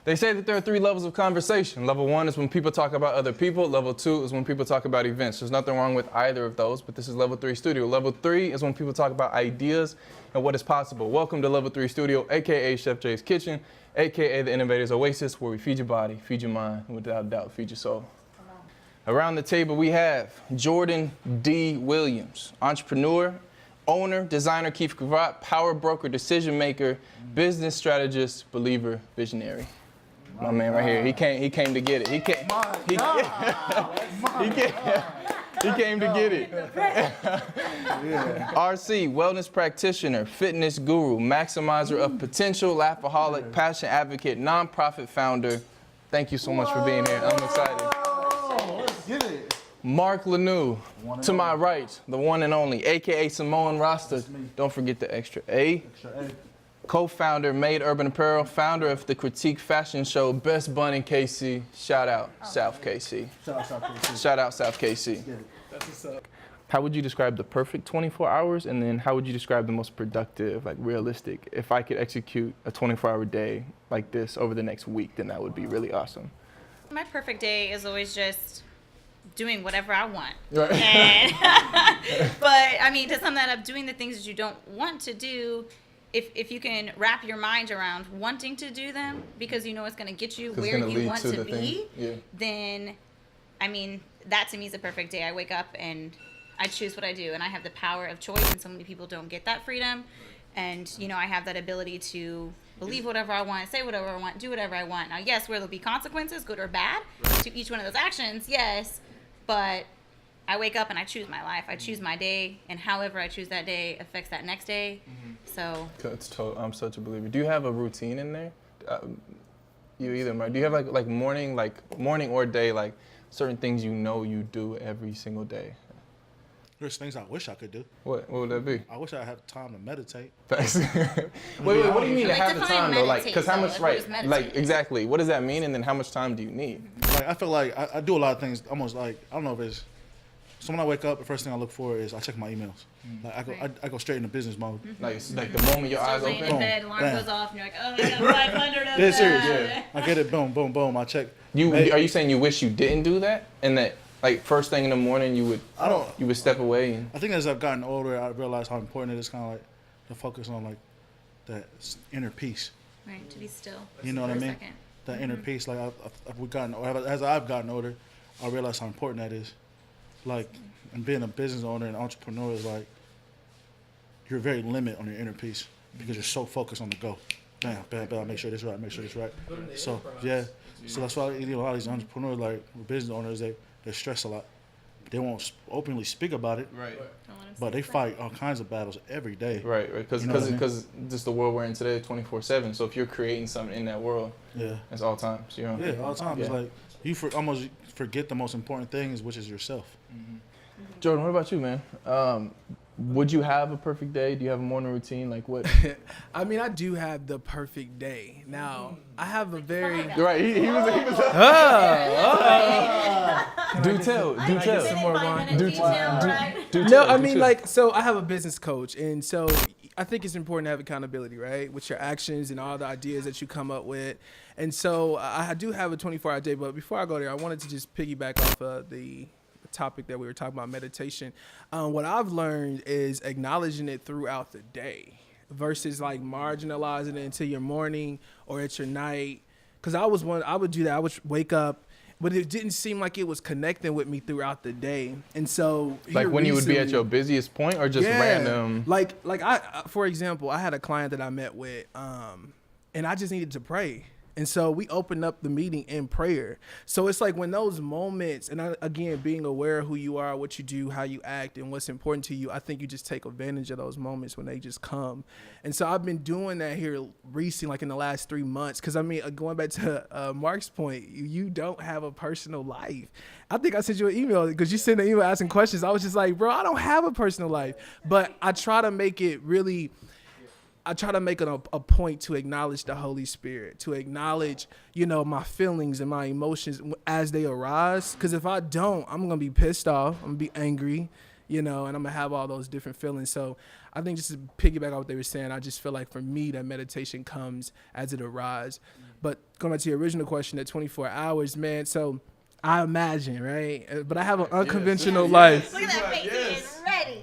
They say that there are 3 levels of conversation. Level 1 is when people talk about other people. Level 2 is when people talk about events. There's nothing wrong with either of those, but this is Level 3 Studio. Level 3 is when people talk about ideas and what is possible. Welcome to Level 3 Studio, a.k.a. Chef Jay's Kitchen, a.k.a. the Innovator's Oasis, where we feed your body, feed your mind, and without a doubt, feed your soul. Around the table, we have Jordan D. Williams, entrepreneur, owner, designer, Keith Cravat, power broker, decision maker, business strategist, believer, visionary. My man right here. He came to get it. He came to get it. RC, wellness practitioner, fitness guru, maximizer of potential, laughaholic, passion advocate, nonprofit founder. Thank you so much for being here. I'm excited. Let's get it. Mark Lanou, to my right, the one and only, a.k.a. Samoan Rasta. Don't forget the extra A. Co-founder, Made Urban Apparel, founder of the Critique Fashion Show, Best Bun in KC. Shout out South KC. Shout out South KC. Shout out South KC. That's what's up. How would you describe the perfect 24 hours? And then how would you describe the most productive, like realistic? If I could execute a 24-hour day like this over the next week, then that would be really awesome. My perfect day is always just doing whatever I want. Right. And but I mean, to sum that up, doing the things that you don't want to do, if you can wrap your mind around wanting to do them because you know it's going to get you where you want to be, then, I mean, that to me is a perfect day. I wake up and I choose what I do, and I have the power of choice, and so many people don't get that freedom. And, you know, I have that ability to believe whatever I want, say whatever I want, do whatever I want. Now, yes, where there'll be consequences, good or bad, to each one of those actions, yes, but I wake up and I choose my life. I choose my day, and however I choose that day affects that next day. So I'm such a believer. Do you have a routine in there? You either, right? Do you have like morning or day, like certain things you know you do every single day? There's things I wish I could do. What would that be? I wish I had time to meditate. Thanks. wait, what do you mean to have the time though? Like, because how much, right? Meditate? Like, exactly. What does that mean? And then how much time do you need? Like, I feel like I do a lot of things almost like, I don't know if it's, so when I wake up, the first thing I look for is I check my emails. Like I go straight into business mode. Like the moment your eyes laying open. in bed, alarm goes off, and you're like, oh, I got 500 of Dead serious. that. I get it, boom, boom, boom. I check. Are you saying you wish you didn't do that, and that like first thing in the morning you would step away? And... I think as I've gotten older, I realize how important it is, kind of like to focus on like that inner peace. Right, to be still. You know what I mean? Second. That inner peace. Like as I've gotten older, I realize how important that is. Like, and being a business owner and entrepreneur is like you're very limited on your inner peace because you're so focused on the go. Bam, bam, bam. Make sure this right. Make sure this right. So yeah. So that's why a lot of these entrepreneurs, like business owners, they stress a lot. They won't openly speak about it. Right. But they fight all kinds of battles every day. Right. Because just the world we're in today, 24/7. So if you're creating something in that world, it's all times. You know. Yeah, all the time. Yeah. It's like you almost forget the most important things, which is yourself. Mm-hmm. Jordan, what about you, man? Would you have a perfect day? Do you have a morning routine? Like what? I mean, I do have the perfect day. Now, I have a very... Right, he was Do tell. Some more wine. Do No, tell, I do mean, tell. like, so I have a business coach, and so I think it's important to have accountability, right, with your actions and all the ideas that you come up with. And so I do have a 24-hour day, but before I go there, I wanted to just piggyback off of the topic that we were talking about, meditation. What I've learned is acknowledging it throughout the day versus like marginalizing it into your morning or at your night. Because I would do that. I would wake up, but it didn't seem like it was connecting with me throughout the day. And so like when you would be at your busiest point or just random? Like for example, I had a client that I met with, and I just needed to pray. And so we opened up the meeting in prayer. So it's like when those moments, and again, being aware of who you are, what you do, how you act, and what's important to you, I think you just take advantage of those moments when they just come. And so I've been doing that here recently, like in the last 3 months. Because I mean, going back to Mark's point, you don't have a personal life. I think I sent you an email because you sent an email asking questions. I was just like, bro, I don't have a personal life. But I try to make it really... I try to make it a point to acknowledge the Holy Spirit, to acknowledge, my feelings and my emotions as they arise. Because if I don't, I'm going to be pissed off. I'm going to be angry. and I'm gonna have all those different feelings. So I think just to piggyback on what they were saying, I just feel like for me that meditation comes as it arrives. But going back to your original question, at 24 hours, man. So I imagine, right? But I have an unconventional life. Look at that face. He is ready.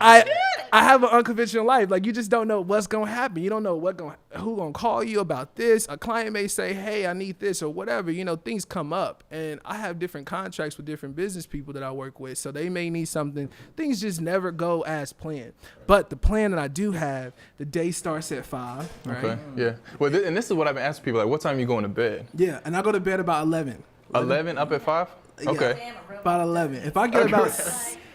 I have an unconventional life. Like, you just don't know what's gonna happen. You don't know who gonna call you about this. A client may say, "Hey, I need this," or whatever. Things come up, and I have different contracts with different business people that I work with, so they may need something. Things just never go as planned. But the plan that I do have, the day starts at 5. Right? Okay. Yeah. Well, and this is what I've been asking people. Like, what time you going to bed? Yeah, and I go to bed about 11. 11 up at 5. Okay. About 11. If I get about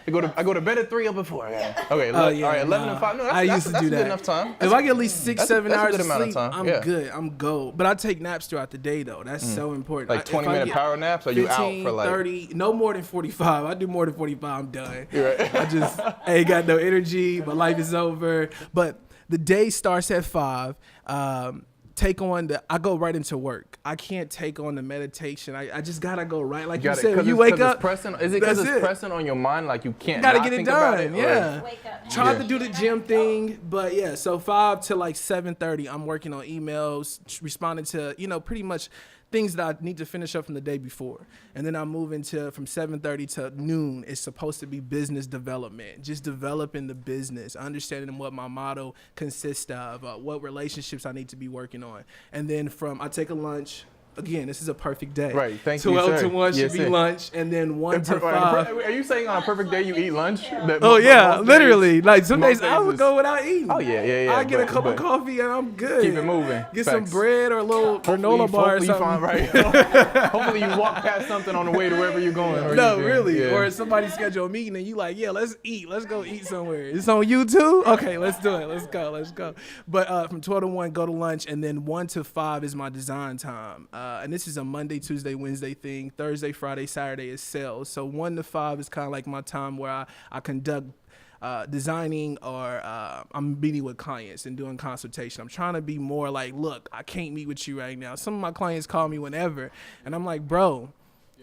I go to bed at 3 up at 4. Yeah. Okay. Oh, yeah, all right. 11 and 5. No, that's do good that. enough time. If I get at least 6-7 that's a hours good of amount of sleep, time. I'm Yeah. good. I'm gold. But I take naps throughout the day, though. That's so important. Like 20-minute power naps? Are you out for like 30? No more than 45. I do more than 45, I'm done. You're right. I just ain't got no energy. My life is over. But the day starts at 5. I go right into work. I can't take on the meditation. I just gotta go right. Like you said, when you wake up, is it because it's pressing on your mind? Like you can't. Gotta not get it think about done. it, Yeah. Wake up. Tried to do the gym thing, but yeah. So 5 to like 7:30, I'm working on emails, responding to pretty much things that I need to finish up from the day before. And then I move into from 7:30 to noon. It's supposed to be business development, just developing the business, understanding what my motto consists of, what relationships I need to be working on. And then I take a lunch. Again, this is a perfect day. Right. Thank you, 12 sir. to 1 should Yes, be sir. lunch, and then 1 to 5. Are you saying on a perfect day you eat lunch? Oh yeah, literally. Like some most days I would days go without eating. Oh yeah. I get a cup of but coffee and I'm good. Keep it moving. Get some Facts. bread or a little granola bar or Hopefully you something. find right. Hopefully you walk past something on the way to wherever you're going. Or No, you're really. Yeah. Or somebody schedule a meeting and you like, yeah, let's eat. Let's go eat somewhere. It's on you too? Okay, let's do it. Let's go. But from 12 to 1, go to lunch, and then 1 to 5 is my design time. And this is a Monday, Tuesday, Wednesday thing. Thursday, Friday, Saturday is sales. So 1 to 5 is kind of like my time where I conduct designing or I'm meeting with clients and doing consultation. I'm trying to be more like, look, I can't meet with you right now. Some of my clients call me whenever, and I'm like, bro,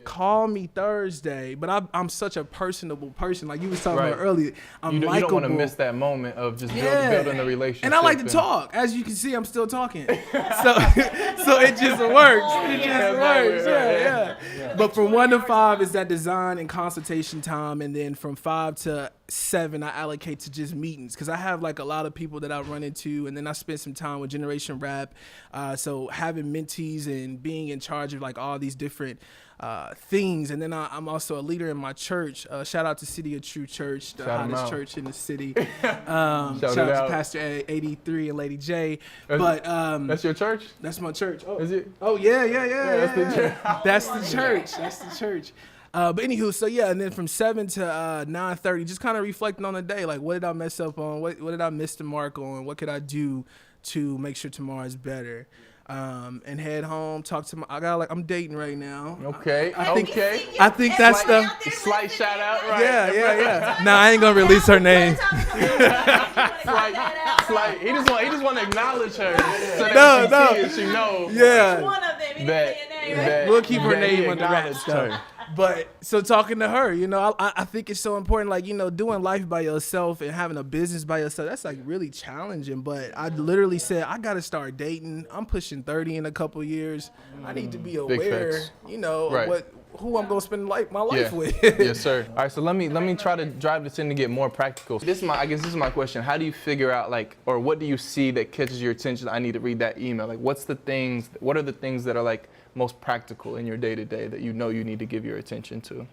call me Thursday. But I'm such a personable person. Like you was talking about earlier. I'm you don't likable. want to miss that moment of just building the relationship. And I like to talk. As you can see, I'm still talking. So it just works. It just works. Yeah. But from 1 to 5 is that design and consultation time. And then from 5 to 7, I allocate to just meetings. Because I have like a lot of people that I run into. And then I spend some time with Generation Rap. So having mentees and being in charge of like all these different things. And then I'm also a leader in my church. Shout out to City of True Church, the hottest church in the city. Shout out to Pastor 83 and Lady J. But that's your church? That's my church. Oh, is it? Oh yeah. That's the church. That's the church. But anywho, so yeah, and then from 7 to 9:30, just kind of reflecting on the day. Like, what did I mess up on? What did I miss the mark on? What could I do to make sure tomorrow is better? And head home, talk to I'm dating right now. Okay. I think that's the slight shout out, right? Yeah. Nah, I ain't gonna release her name. Slight. He just want to acknowledge her. So that she knows. Yeah. One of them. That We'll keep her that he name under wraps. acknowledged her. But so talking to her, I think it's so important, like, doing life by yourself and having a business by yourself, that's like really challenging. But I literally said, I got to start dating. I'm pushing 30 in a couple years. I need to be aware, of who I'm going to spend my life with. Yes, sir. All right, so let me try to drive this in to get more practical. This is my question. How do you figure out, or what do you see that catches your attention? I need to read that email. Like, what are the things that are like most practical in your day-to-day that you need to give your attention to?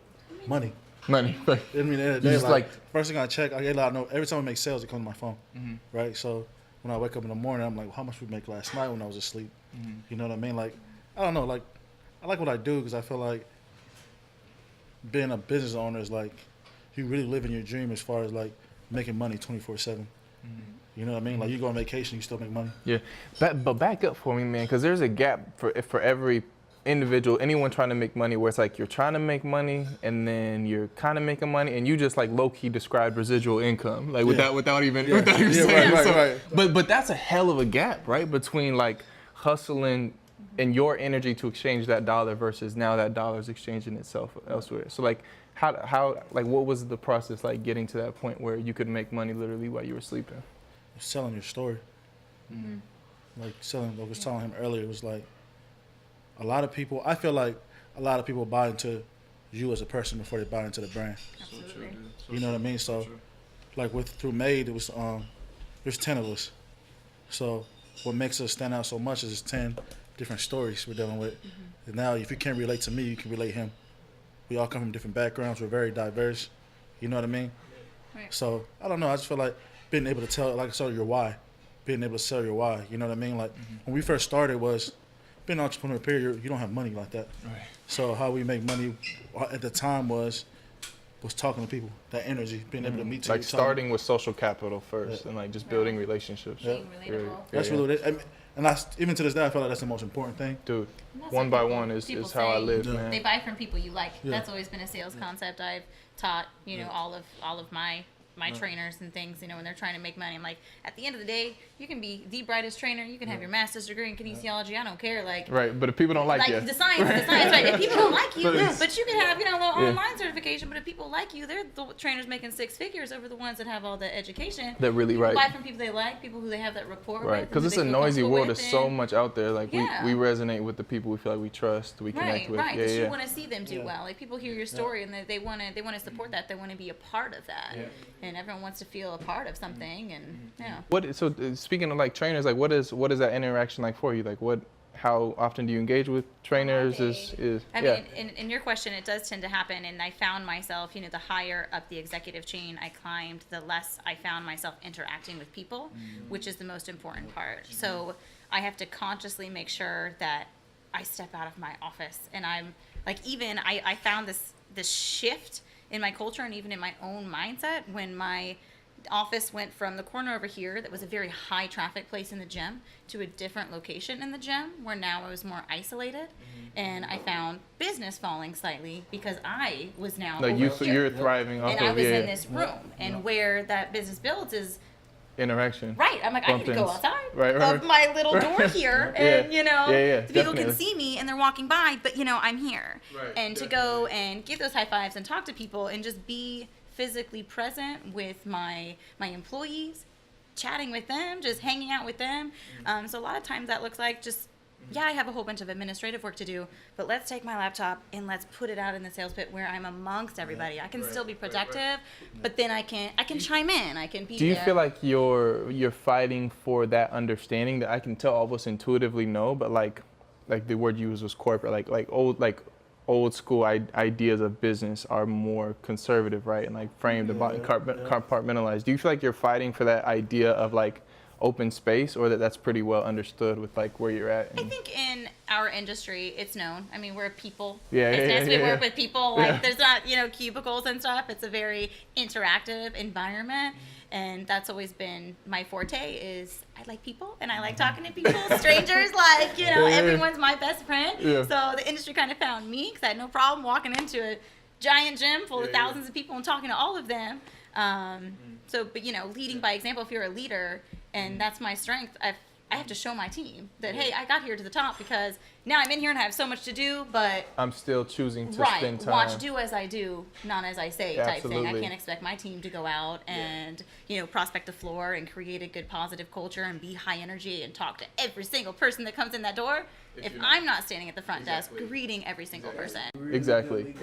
Money. I mean, at the end of the day, just first thing I check, I know every time I make sales, it comes to my phone, right? So when I wake up in the morning, I'm like, well, how much we make last night when I was asleep? You know what I mean? Like, I don't know, like, I like what I do because I feel like being a business owner is like, you really living your dream as far as like making money 24/7. You know what I mean? Like, you go on vacation, you still make money. Yeah, but back up for me, man, because there's a gap for every individual, anyone trying to make money, where it's like you're trying to make money and then you're kind of making money, and you just like low-key described residual income, like without even saying it. Right. But that's a hell of a gap, right, between like hustling and your energy to exchange that dollar versus now that dollar's exchanging itself elsewhere. So like, how like what was the process like getting to that point where you could make money literally while you were sleeping? Selling your story. Like selling, I was telling him earlier, it was like a lot of people, I feel like a lot of people buy into you as a person before they buy into the brand. Absolutely. You know what I mean? So like through Made, it was there's 10 of us. So what makes us stand out so much is 10 different stories we're dealing with. And now if you can't relate to me, you can relate him. We all come from different backgrounds. We're very diverse. You know what I mean? Right. So I don't know. I just feel like being able to tell, like I said, your why. Being able to sell your why. You know what I mean? Like when we first started was being an entrepreneur, period, you don't have money like that. Right. So how we make money at the time was talking to people, that energy, being able to meet Like you. starting with social capital first and like just building relationships. Being relatable. That's really what it is. And even to this day, I feel like that's the most important thing. Dude, And that's one what by people- one is people how I say. live, Yeah. man. They buy from people you like. Yeah. That's always been a sales concept I've taught, all of my trainers and things, when they're trying to make money. I'm like, at the end of the day, you can be the brightest trainer, you can have your master's degree in kinesiology, I don't care. Like, Right, but if people don't like you, the science, right? If people don't like you, Please. but you can have, a little Yeah. online certification, but if people like you, they're the trainers making six figures over the ones that have all the education. They're really People right. buy from people they like, people who they have that rapport right? with. Because who it's they a feel noisy comfortable world. with, There's so and- much out there. Like Yeah. we resonate with the people we feel like we trust, we connect with. Right. Yeah, That yeah. you want to see them do well. Like people hear your story and they want to support that. They want to be a part of that. Yeah. And everyone wants to feel a part of something. And yeah. What? So speaking of like trainers, like what is that interaction like for you? Like how often do you engage with trainers? Is I yeah. mean, in your question, it does tend to happen, and I found myself, the higher up the executive chain I climbed, the less I found myself interacting with people, which is the most important part. So I have to consciously make sure that I step out of my office, and I'm like, even I found this shift in my culture and even in my own mindset when my office went from the corner over here that was a very high traffic place in the gym to a different location in the gym where now I was more isolated, and I found business falling slightly because I was now Like over here. you're thriving off And I of was in this room, and where that business builds is interaction. right. I'm like, I need to go Bump-ins. outside Right. of my little door here, and Yeah, the people definitely. can see me and they're walking by, but I'm here, Right, and to go and give those high fives and talk to people and just be physically present with my employees, chatting with them, just hanging out with them. So a lot of times that looks like just, I have a whole bunch of administrative work to do, but let's take my laptop and let's put it out in the sales pit where I'm amongst everybody. I can still be productive, but then I can chime in. I can be Do you there. feel like you're fighting for that understanding that I can tell all of us intuitively know, but like the word you used was corporate, like old school ideas of business are more conservative, right? And like framed about and compartmentalized. Do you feel like you're fighting for that idea of like open space, or that's pretty well understood with like where you're at? I think in our industry, it's known. I mean, we're a people Yeah, business. yeah, We yeah. work with people. Like, there's not, cubicles and stuff. It's a very interactive environment. And that's always been my forte is I like people and I like talking to people, strangers, like, everyone's my best friend. Yeah. So the industry kind of found me because I had no problem walking into a giant gym full of thousands of people and talking to all of them. But leading by example, if you're a leader, and that's my strength, I have to show my team that, hey, I got here to the top because now I'm in here and I have so much to do, but I'm still choosing to right, spend time. watch, do as I do, not as I say type thing. I Absolutely. can't expect my team to go out and, prospect the floor and create a good positive culture and be high energy and talk to every single person that comes in that door if I'm not standing at the front desk greeting every single person. Exactly.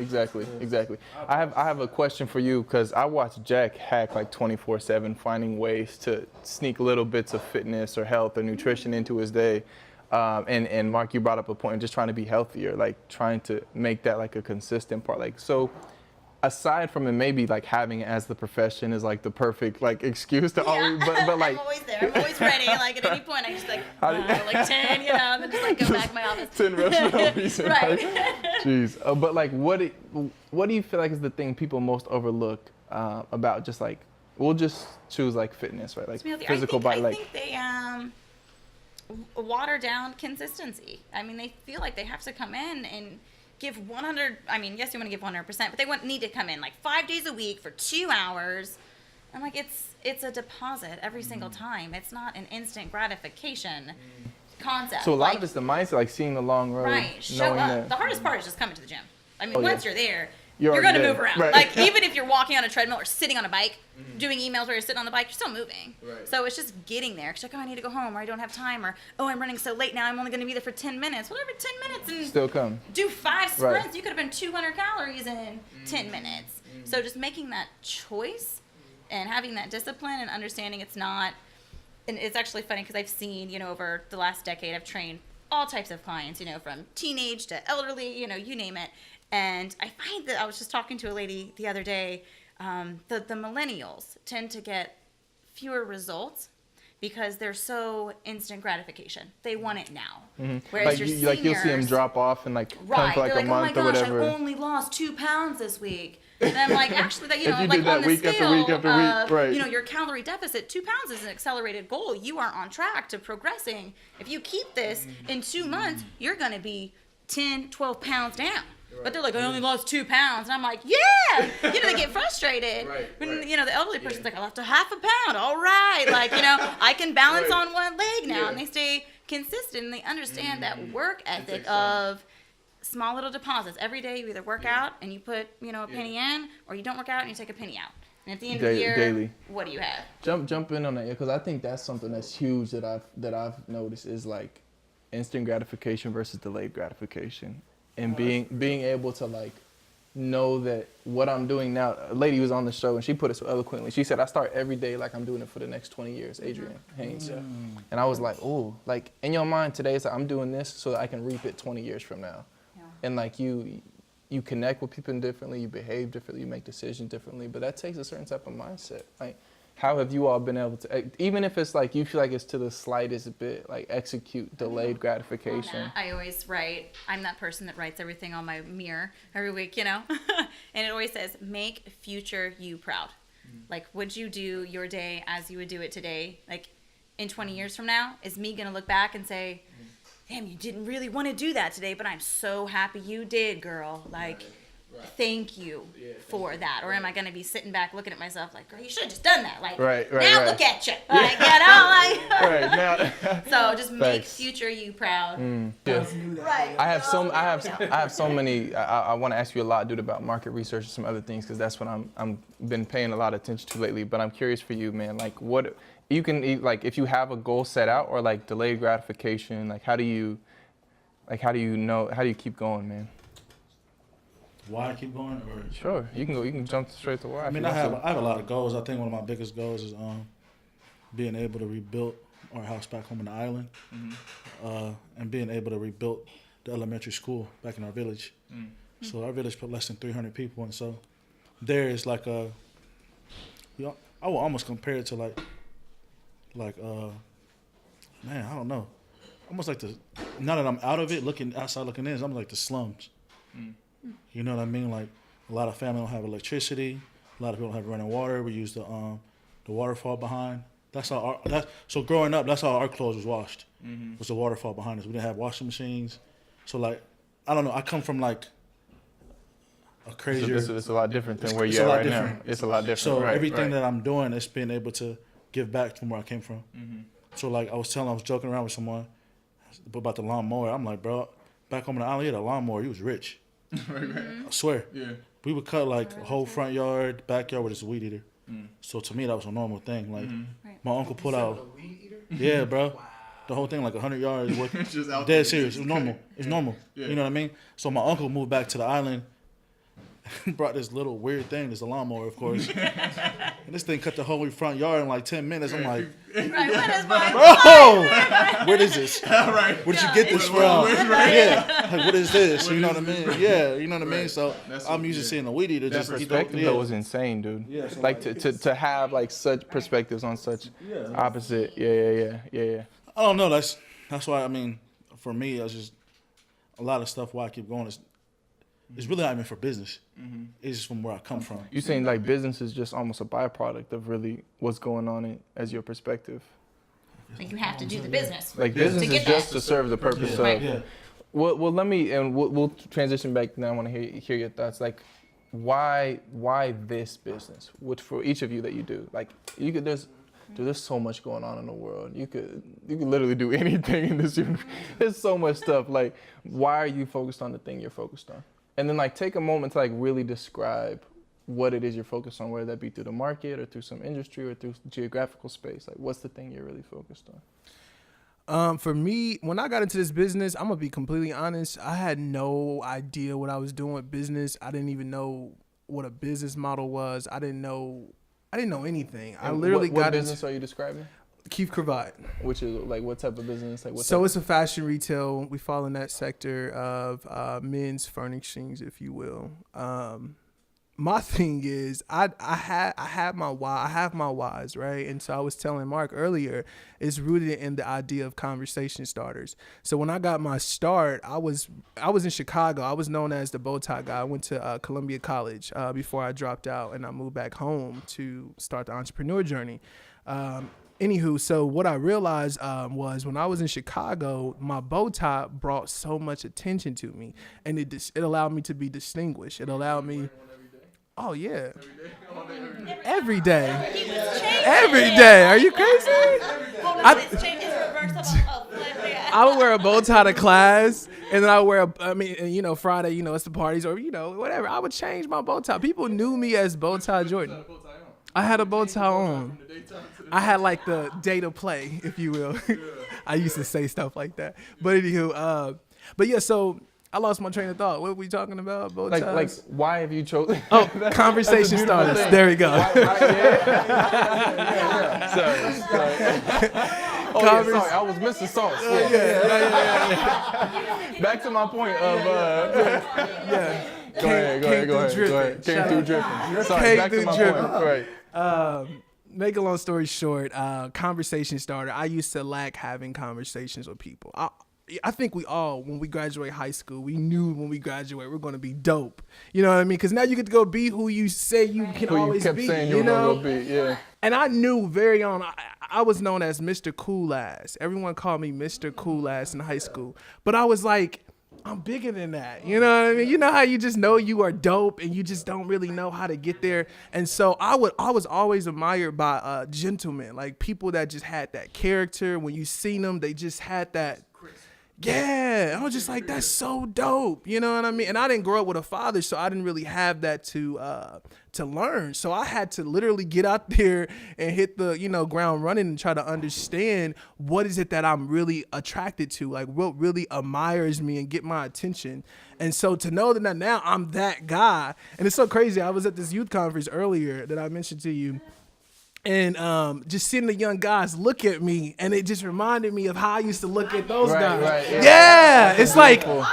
I have a question for you because I watch Jack hack like 24/7, finding ways to sneak little bits of fitness or health or nutrition into his day. And Mark, you brought up a point, just trying to be healthier, like trying to make that like a consistent part. Like, so aside from it, maybe like having it as the profession is like the perfect like excuse to always, but like I'm always there. I'm always ready. Like at any point, I just like 10, and then just like go back to my office. 10 restaurant pieces. Right. Jeez. But like, what do you feel like is the thing people most overlook about just like, we'll just choose like fitness, right? Like physical body. I think they water down consistency. I mean, they feel like they have to come in and give 100. I mean, yes, you want to give 100%, but they need to come in like 5 days a week for 2 hours. I'm like, it's a deposit every single time. It's not an instant gratification concept. So a lot of it's the mindset, like seeing the long road. Right. Show knowing up. that- The hardest part is just coming to the gym. I mean, Oh, yeah. once you're there, you're going to move around. Right. Like, even if you're walking on a treadmill or sitting on a bike, doing emails where you're sitting on the bike, you're still moving. Right. So it's just getting there. It's like, oh, I need to go home, or I don't have time, or, oh, I'm running so late now, I'm only going to be there for 10 minutes. Whatever, 10 minutes, and still come. do 5 sprints. Right. You could have been 200 calories in 10 minutes. So just making that choice and having that discipline and understanding it's not, and it's actually funny because I've seen, you know, over the last decade, I've trained all types of clients, you know, from teenage to elderly, you know, you name it. And I find that I was just talking to a lady the other day, the millennials tend to get fewer results because they're so instant gratification. They want it now. Whereas Like your seniors, like you'll see them drop off and like come right, for like they're a like, oh my month or gosh, whatever. I only lost 2 pounds this week. And I'm like, actually, that, you know, you like did that on the week after scale week after week, of, right. you know, your calorie deficit, 2 pounds is an accelerated goal. You are on track to progressing. If you keep this in 2 months, you're going to be 10, 12 pounds down. But they're like, I only lost 2 pounds. And I'm like, yeah. You know, they get frustrated. When, you know, the elderly person's like, I lost a half a pound. All right. Like, you know, I can balance on one leg now. And they stay consistent. And they understand that work ethic of small little deposits. Every day you either work out and you put, you know, a penny in, or you don't work out and you take a penny out. And at the end of the year, daily. What do you have? Jump in on that, because I think that's something that's huge that I've noticed is like instant gratification versus delayed gratification. And being able to like know that what I'm doing now. A lady was on the show and she put it so eloquently. She said, I start every day like I'm doing it for the next 20 years, Adrienne Haynes. And I was like, oh, like in your mind today, it's like I'm doing this so that I can reap it 20 years from now. And like you connect with people differently, you behave differently, you make decisions differently, but that takes a certain type of mindset. Like, how have you all been able to, even if it's like you feel like it's to the slightest bit, like execute delayed gratification? I always write, I'm that person that writes everything on my mirror every week, you know? And it always says, make future you proud. Like, would you do your day as you would do it today? Like, in 20 years from now, is me going to look back and say, damn, you didn't really want to do that today, but I'm so happy you did, girl. Like, thank you for that. Or am I going to be sitting back looking at myself like, girl, you should have just done that. Like, now look at you. Like, you know, like. So just make future you proud. Right. I have so many. I want to ask you a lot, dude, about market research and some other things, because that's what I'm been paying a lot of attention to lately. But I'm curious for you, man. Like, what you can, like, if you have a goal set out, or like delayed gratification, like how do you keep going, man? Why I keep going? Or sure, you can go. You can jump straight to why. I mean, I have a lot of goals. I think one of my biggest goals is being able to rebuild our house back home in the island, and being able to rebuild the elementary school back in our village. So our village put less than 300 people, and so there is like a, you know, I will almost compare it to like man, I don't know, almost like now that I'm out of it, looking outside, looking in, it's almost like the slums. You know what I mean? Like, a lot of families don't have electricity. A lot of people don't have running water. We use the waterfall behind. So growing up, that's how our clothes was washed. Was the waterfall behind us. We didn't have washing machines. So like, I don't know. I come from like a crazier. It's a lot different than where you're at right now. It's a lot different. So everything that I'm doing is being able to give back from where I came from. So like I was joking around with someone about the lawnmower. I'm like, bro, back home in the island, you had a lawnmower. You was rich. I swear. Yeah. We would cut like a whole front yard, backyard with this weed eater. So to me, that was a normal thing. Like my uncle pulled out. A weed eater? Yeah, bro. Wow. The whole thing, like 100 yards worth. Dead serious. It was normal. It's normal. Yeah. You know what I mean? So my uncle moved back to the island. Brought this little weird thing. There's a lawnmower, of course. And this thing cut the whole front yard in like 10 minutes. I'm like, bro, where is this? Where did you get this from? Yeah, like, what is this? You know what I mean? Yeah, you know what I mean? So I'm used to seeing a weed eater. That perspective though was insane, dude. Yeah, so like to have like such perspectives on such opposite. Yeah. I don't know. That's why, I mean, for me, it's just a lot of stuff why I keep going. It's really not even for business. It's just from where I come from. You saying like business is just almost a byproduct of really what's going on as your perspective? Like you have to do the business. Like business is just to serve the purpose of. Yeah. Well, let me, and we'll transition back now. I want to hear your thoughts. Like, why this business? Which for each of you that you do, like you could there's so much going on in the world. You could literally do anything in this universe. There's so much stuff. Like, why are you focused on the thing you're focused on? And then like take a moment to like really describe what it is you're focused on, whether that be through the market or through some industry or through geographical space. Like what's the thing you're really focused on? For me, when I got into this business, I'm gonna be completely honest. I had no idea what I was doing with business. I didn't even know what a business model was. I didn't know anything. And I literally what got business are you describing? Keith Cravat. Which is like what type of business? Like what So type it's a fashion retail. We fall in that sector of men's furnishings, if you will. My thing is, I have my whys, right? And so I was telling Mark earlier, it's rooted in the idea of conversation starters. So when I got my start, I was in Chicago. I was known as the bow tie guy. I went to Columbia College before I dropped out, and I moved back home to start the entrepreneur journey. Anywho, so what I realized was when I was in Chicago, my bow tie brought so much attention to me, and it allowed me to be distinguished. It allowed me. Oh yeah. Every day. He was changing. Every day. Are you crazy? I would wear a bow tie to class, and then I would wear Friday, it's the parties or whatever. I would change my bow tie. People knew me as Bow Tie Jordan. I had a bow tie on. I had like the day to play, if you will. I used to say stuff like that. But anywho, but yeah, so I lost my train of thought. What were we talking about? Bow ties? Like why have you chosen? Oh, conversation starters. There we go. Sorry. I was missing sauce. Yeah. Back to my point of Go ahead. Came through dripping. Sorry, back to my point. Right. Make a long story short, conversation starter. I used to lack having conversations with people. I think we all, when we graduate high school, we knew when we graduate we're going to be dope. You know what I mean? Because now you get to go be who you say you can always be. Who you kept saying you were going to go be, yeah. And I knew very on, I was known as Mr. Cool Ass. Everyone called me Mr. Cool Ass in high school. But I was like, I'm bigger than that. You know what I mean? You know how you just know you are dope and you just don't really know how to get there. And so I was always admired by gentlemen, like people that just had that character. When you seen them, they just had that. Yeah, I was just like, that's so dope. You know what I mean? And I didn't grow up with a father, so I didn't really have that to learn. So I had to literally get out there and hit the, ground running and try to understand what is it that I'm really attracted to, like what really admires me and get my attention. And so to know that now I'm that guy, and it's so crazy. I was at this youth conference earlier that I mentioned to you. And just seeing the young guys look at me, and it just reminded me of how I used to look at those guys. Right, yeah, it's like wow,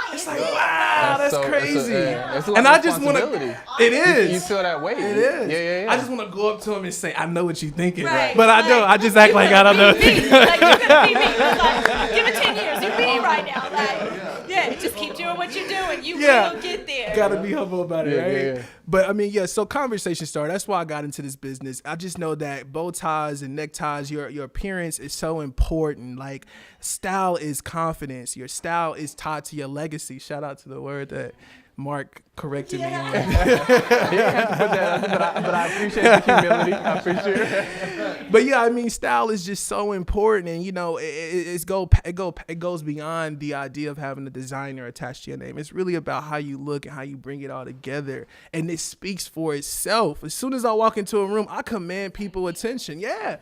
that's crazy. It's a lot and of I just want to. It is. You feel that way. It is. Yeah. I just want to go up to him and say, I know what you're thinking, Right. but I don't. I just act like I don't know. Like, you could be me. Like, give it 10 years. You're me right now. Like, just keep doing what you're doing. You will get there. Gotta be humble about it, right? Yeah. But so conversation starter. That's why I got into this business. I just know that bow ties and neckties, your appearance is so important. Like, style is confidence. Your style is tied to your legacy. Shout out to the word that Mark corrected me on. He didn't have to put that, but I appreciate the humility. I appreciate it. But yeah, I mean, style is just so important, and it goes beyond the idea of having a designer attached to your name. It's really about how you look and how you bring it all together, and it speaks for itself. As soon as I walk into a room, I command people attention. Yeah.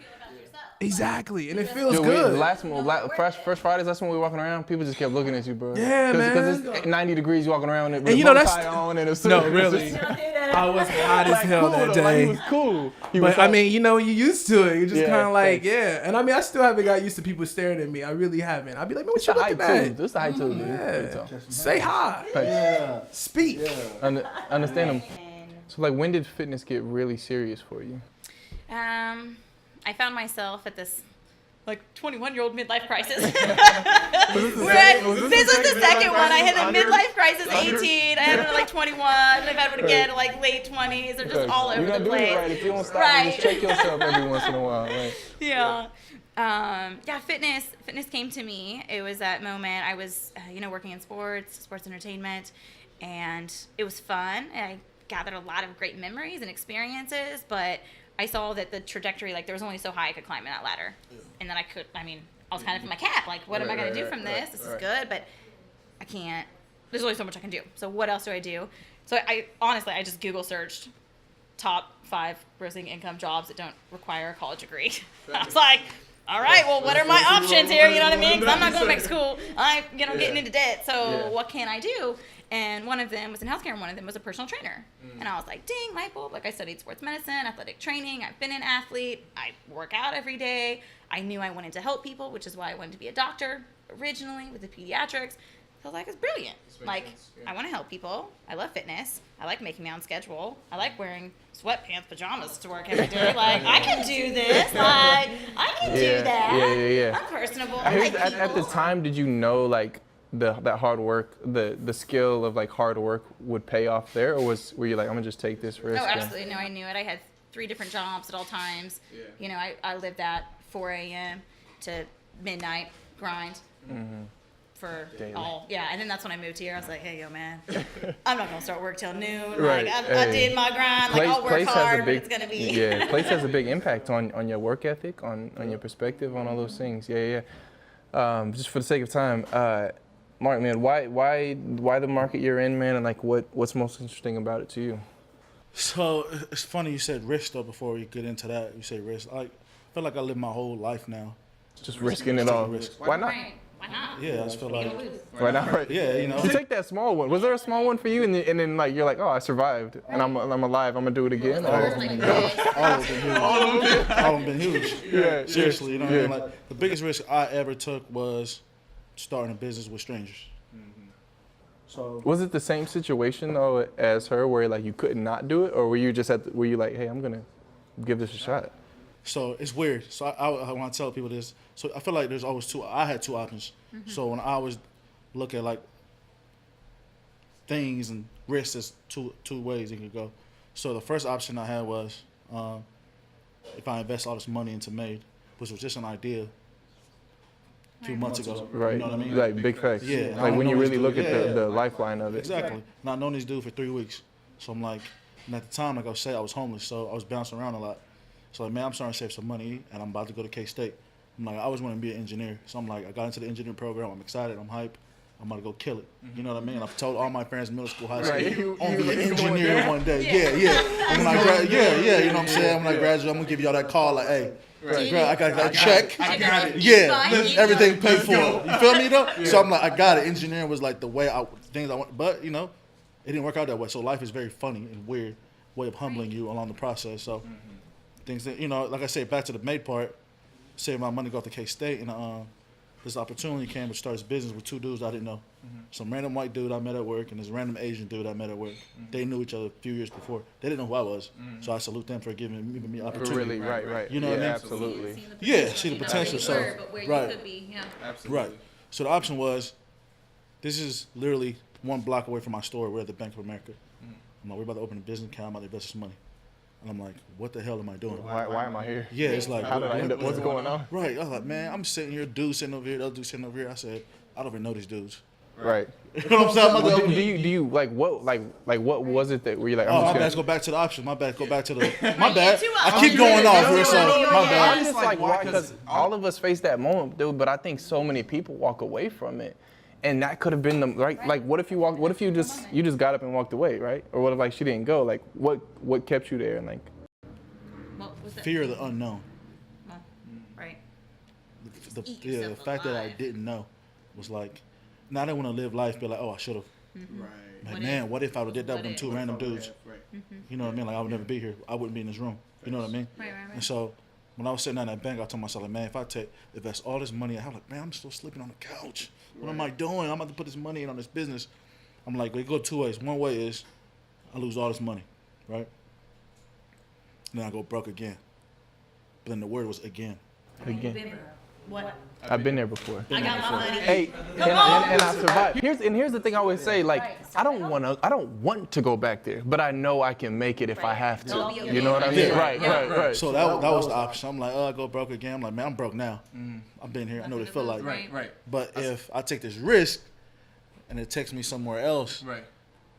Exactly, and it feels good. First Fridays, that's when we were walking around. People just kept looking at you, bro. Yeah, man. Because it's 90 degrees, you walking around with and a bow tie on and a no, really. I was hot as hell that day. Like, he was cool. But I mean, you used to it. You're just kind of like, And I mean, I still haven't got used to people staring at me. I really haven't. I'd be like, man, what you looking at? This the height too, dude. Yeah. Say hi. Yeah. Speak. Yeah. Understand them. So, like, when did fitness get really serious for you? I found myself at this 21-year-old midlife crisis. This was the second one. I had a midlife crisis 18. I had it at 21. I've had it again at late 20s. They're just all over the place. You're not doing it right. If you don't stop, just check yourself every once in a while. Right? Yeah. Fitness came to me. It was that moment. I was, working in sports entertainment, and it was fun. And I gathered a lot of great memories and experiences, but I saw that the trajectory, there was only so high I could climb in that ladder. Yeah. And then I was kind of in my cap. What am I going to do from this? This is good, but I can't there's only so much I can do. So what else do I do? So I honestly, I just Google searched top 5 grossing income jobs that don't require a college degree. I was like, all right, well, what are my options here? You know what I mean? Because I'm not going back to school. I'm, getting into debt. So what can I do? And one of them was in healthcare, and one of them was a personal trainer. And I was like, ding, light bulb. Like, I studied sports medicine, athletic training. I've been an athlete. I work out every day. I knew I wanted to help people, which is why I wanted to be a doctor originally with the pediatrics. So I was like, it's brilliant. Like, I want to help people. I love fitness. I like making my own schedule. I like wearing sweatpants, pajamas to work every day. Like, I can do this. Like, I can do that. Yeah. I'm personable. I heard at the time, did you know, like, that hard work, the skill of like hard work would pay off there, or were you like, I'm gonna just take this risk? No, absolutely. No, I knew it. I had 3 different jobs at all times. I lived that 4 a.m. to midnight grind for daily. and then that's when I moved here. I was like, hey, yo, man, I'm not gonna start work till noon. Right. Like, I did my grind. Like, I'll work hard, but it's gonna be. Yeah, place has a big impact on your work ethic, on your perspective, on all those things. Just for the sake of time, Mark, man, why the market you're in, man, and like what's most interesting about it to you? So it's funny you said risk though. Before we get into that, you said risk. I feel like I live my whole life now. Just risking it all. Why not? Right. Why not? Yeah, I just feel like Why not? Right. yeah, You take that small one. Was there a small one for you, and then like you're like, oh, I survived, and I'm alive. I'm gonna do it again. all of them been huge. Yeah, Seriously, you know what I mean? Like the biggest risk I ever took was starting a business with strangers. So Was it the same situation though as her, where like you could not do it, or were you just were you like, hey, I'm gonna give this a shot? So it's weird. So I want to tell people this. So I feel like there's always I had 2 options. So when I was look at like things and risks, there's two ways it could go. So the first option I had was if I invest all this money into Made, which was just an idea a few months ago. Right. You know what I mean? Like big facts. Yeah. Like when you really look at Yeah. the lifeline of it. Exactly. And I've known this dude for 3 weeks. So I'm like, and at the time, like I said, I was homeless, so I was bouncing around a lot. So like, man, I'm starting to save some money, and I'm about to go to K-State. I'm like, I always want to be an engineer. So I'm like, I got into the engineering program. I'm excited. I'm hype. I'm about to go kill it. You know what I mean? I've told all my friends in middle school, high school, I'm gonna be an engineer one day. Yeah. And when I you know what I'm saying? When I graduate, I'm gonna give y'all that call, like, hey, I got that check. I got it. Yeah, everything paid for. You feel me though? So I'm like, I got it. Engineering was like the way things I want, but it didn't work out that way. So life is very funny and weird way of humbling you along the process. So things that like I said, back to the Made part, saved my money, go to K-State, and this opportunity came to start this business with 2 dudes I didn't know. Some random white dude I met at work and this random Asian dude I met at work. They knew each other a few years before. They didn't know who I was, so I salute them for giving me opportunity. Really, right. You know what I mean? Absolutely. Yeah, see the potential. So But where right. you could be, Absolutely. Right. So the option was, this is literally 1 block away from my store. We're at the Bank of America. I'm like, we're about to open a business account. I'm about to invest this money. And I'm like, what the hell am I doing? Why am I here? Yeah, it's like, How did I end up? What's going on? Right. I was like, man, I'm sitting here, dude sitting over here, the other dude sitting over here. I said, I don't even know these dudes. Right. You know what I'm saying? Well, do you like what was it that were you like? Oh, my bad. Let's go back to the option. My bad. Go back to the. My bad. I keep going off here, so my bad. I'm just like, why? Because all of us face that moment, dude. But I think so many people walk away from it, and that could have been the right. Like, what if you just got up and walked away, right? Or what if like she didn't go? Like, what kept you there? And like, What was that? Fear of the unknown. Right. The fact that I didn't know was like, now I didn't want to live life, be like, oh, I should have. Like, man, what if I would have did that with them 2 random dudes? You know what I mean? Like, I would never be here. I wouldn't be in this room. You know what I mean? Right. And so when I was sitting down at that bank, I told myself, like, man, if that's all this money, I'm like, man, I'm still sleeping on the couch. What am I doing? I'm about to put this money in on this business. I'm like, it go 2 ways. One way is I lose all this money, right? And then I go broke again. But then the word was again. What? I've been there before. I got my money. Hey, and I survived. Here's the thing I always say, like, I don't want to go back there, but I know I can make it if I have to. You know what I mean? Yeah. Right. So that was the option. I'm like, I go broke again. I'm like, man, I'm broke now. I've been here. I know what it feel like. Right. But if I take this risk and it takes me somewhere else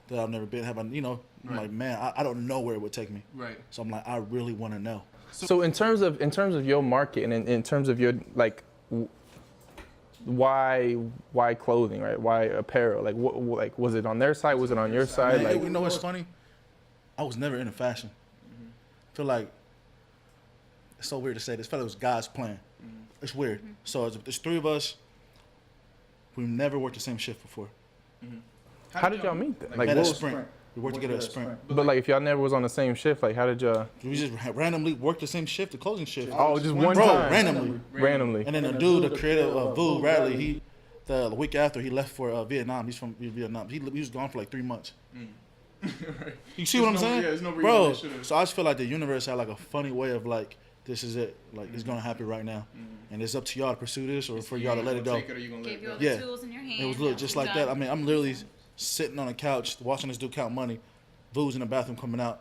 that I've never been, I'm like, man, I don't know where it would take me. Right. So I'm like, I really want to know. So in terms of your market and in terms of your like, why clothing, right? Why apparel? Like, like, was it on their side? Was it on your side? Man, Like, you know what's funny? I was never into fashion. I feel like it's so weird to say this. I feel like it was God's plan. It's weird. So there's 3 of us. We've never worked the same shift before. how did y'all meet? Like, At what a was- sprint. We worked together at Sprint. but like, if y'all never was on the same shift, like, how did y'all? We just randomly worked the same shift, the closing shift. Oh, just one Bro, time, randomly. And then the dude, the creator of Vu Radley, the week after he left for Vietnam. He's from Vietnam. He was gone for like 3 months. You see what I'm saying? Yeah, there's no reason Bro, they should've. so I just feel like the universe had like a funny way of like, this is it. Like, it's going to happen right now. And it's up to y'all to pursue this or for y'all to let it go. Take it or you gonna let Give it you all go. the Yeah. tools in your hand. It was literally just like that. I mean, I'm literally sitting on the couch watching this dude count money. Vu's in the bathroom coming out.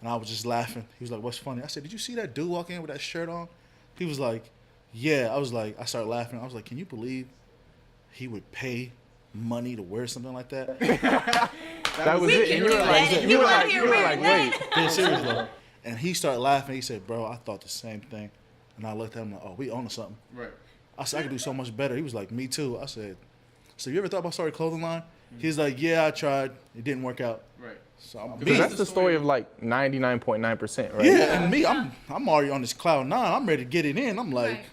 And I was just laughing. He was like, what's funny? I said, did you see that dude walk in with that shirt on? He was like, yeah. I was like, I started laughing. I was like, can you believe he would pay money to wear something like that? That was We it. can And you do were that. like, You you were out like, here you were wearing like, wait. Dead serious though. And he started laughing. He said, bro, I thought the same thing. And I looked at him like, oh, we own something. Right. I said, I could do so much better. He was like, me too. I said, so you ever thought about starting a clothing line? He's like, yeah, I tried. It didn't work out. Right. So I'm Because me. that's the story of like 99.9%, right? Yeah, and me, I'm already on this cloud 9. I'm ready to get it in. I'm like, Right.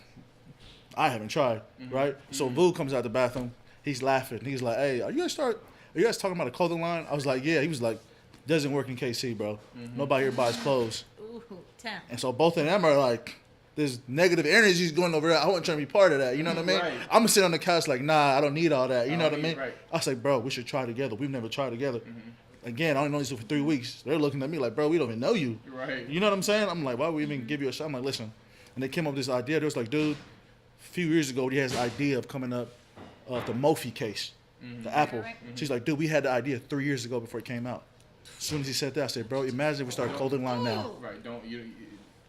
I haven't tried, right? So Vu comes out the bathroom. He's laughing. He's like, hey, are you guys talking about a clothing line? I was like, yeah. He was like, doesn't work in KC, bro. Nobody here buys clothes. Ooh, 10. And so both of them are like, there's negative energies going over there. I wasn't trying to be part of that. You know what I mean? Right. I'm gonna sit on the couch like, nah, I don't need all that. You know what I need- mean? right. I was like, bro, we should try together. We've never tried together. Again, I only know these for 3 weeks. They're looking at me like, bro, we don't even know you. Right. You know what I'm saying? I'm like, why would we even give you a shot? I'm like, listen. And they came up with this idea. They was like, dude, a few years ago, he has the idea of coming up the Mophie case, the Apple. Right. She's like, dude, we had the idea 3 years ago before it came out. As soon as he said that, I said, bro, imagine if we start a clothing line now. Right. Don't you.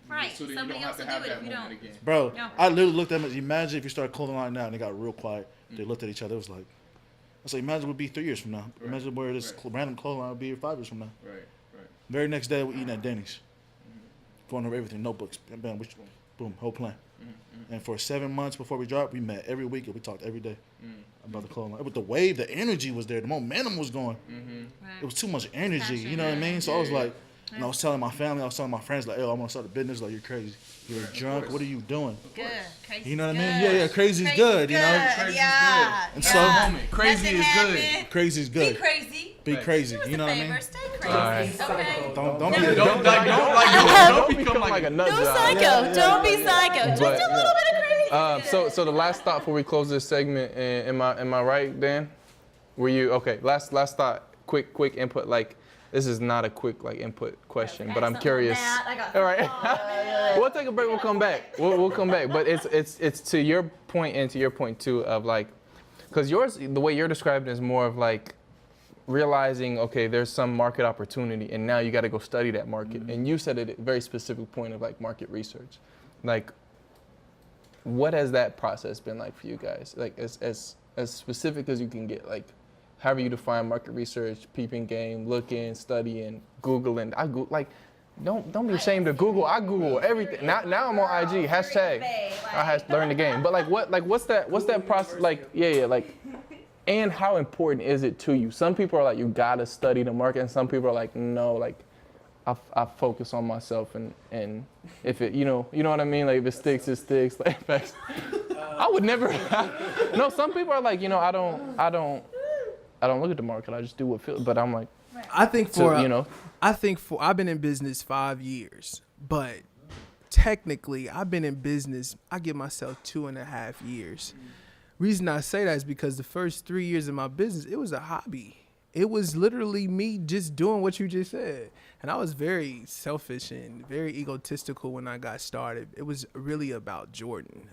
Right. So that you Somebody don't have else to will have do it that if you moment don't. again. Bro, No. I literally looked at them. Imagine if you start a clothing line now, and they got real quiet. They looked at each other. It was like, I was like, imagine we'll be 3 years from now. Right. Imagine where this Right. random clothing line will be 5 years from now. Right. Right. Very next day, we're eating at Denny's. Going over everything, notebooks, bam, which, boom, whole plan. And for 7 months before we dropped, we met every week and we talked every day about the clothing line. But the wave, the energy was there. The momentum was going. It was too much energy. You know what I mean? So I was like, and I was telling my family, I was telling my friends, like, yo, I want to start a business. Like, you're crazy. You're drunk. What are you doing? Good. Crazy You know what I good. mean? Yeah, crazy's good, you know? Crazy's Yeah. And yeah. so- Moment. Crazy Nothing is good. happened. Crazy's Be good. crazy. Be crazy. Do us You know a what I favor. mean? Stay crazy. Alright. Okay. Don't be Don't become like a nut No job. psycho. Don't be psycho. Just But- a little bit of crazy. So the last thought before we close this segment, am I right, Dan? Were you okay? Last thought, quick input. Like, this is not a quick like input question, but I'm curious. All right, we'll take a break. We'll come back. We'll come back. But it's to your point and to your point too of like, because yours, the way you're describing is more of like realizing, okay, there's some market opportunity, and now you got to go study that market. And you said it at a very specific point of like market research. Like, what has that process been like for you guys? Like as specific as you can get. Like, however you define market research, peeping game, looking, studying, Googling. I go like, don't be ashamed to Google. I Google everything. Now I'm on IG. Hashtag. I learn the game. But like what's that process like? Yeah. Like, and how important is it to you? Some people are like, you gotta study the market, and some people are like, no, like I focus on myself, and if it, you know what I mean? Like, if it sticks, it sticks. Like, I would never. No, some people are like, I don't look at the market. I just do what feels. But I'm like, I think so, I've been in business 5 years, but technically I've been in business, I give myself 2.5 years. Reason I say that is because the first 3 years of my business, it was a hobby. It was literally me just doing what you just said. And I was very selfish and very egotistical when I got started. It was really about Jordan.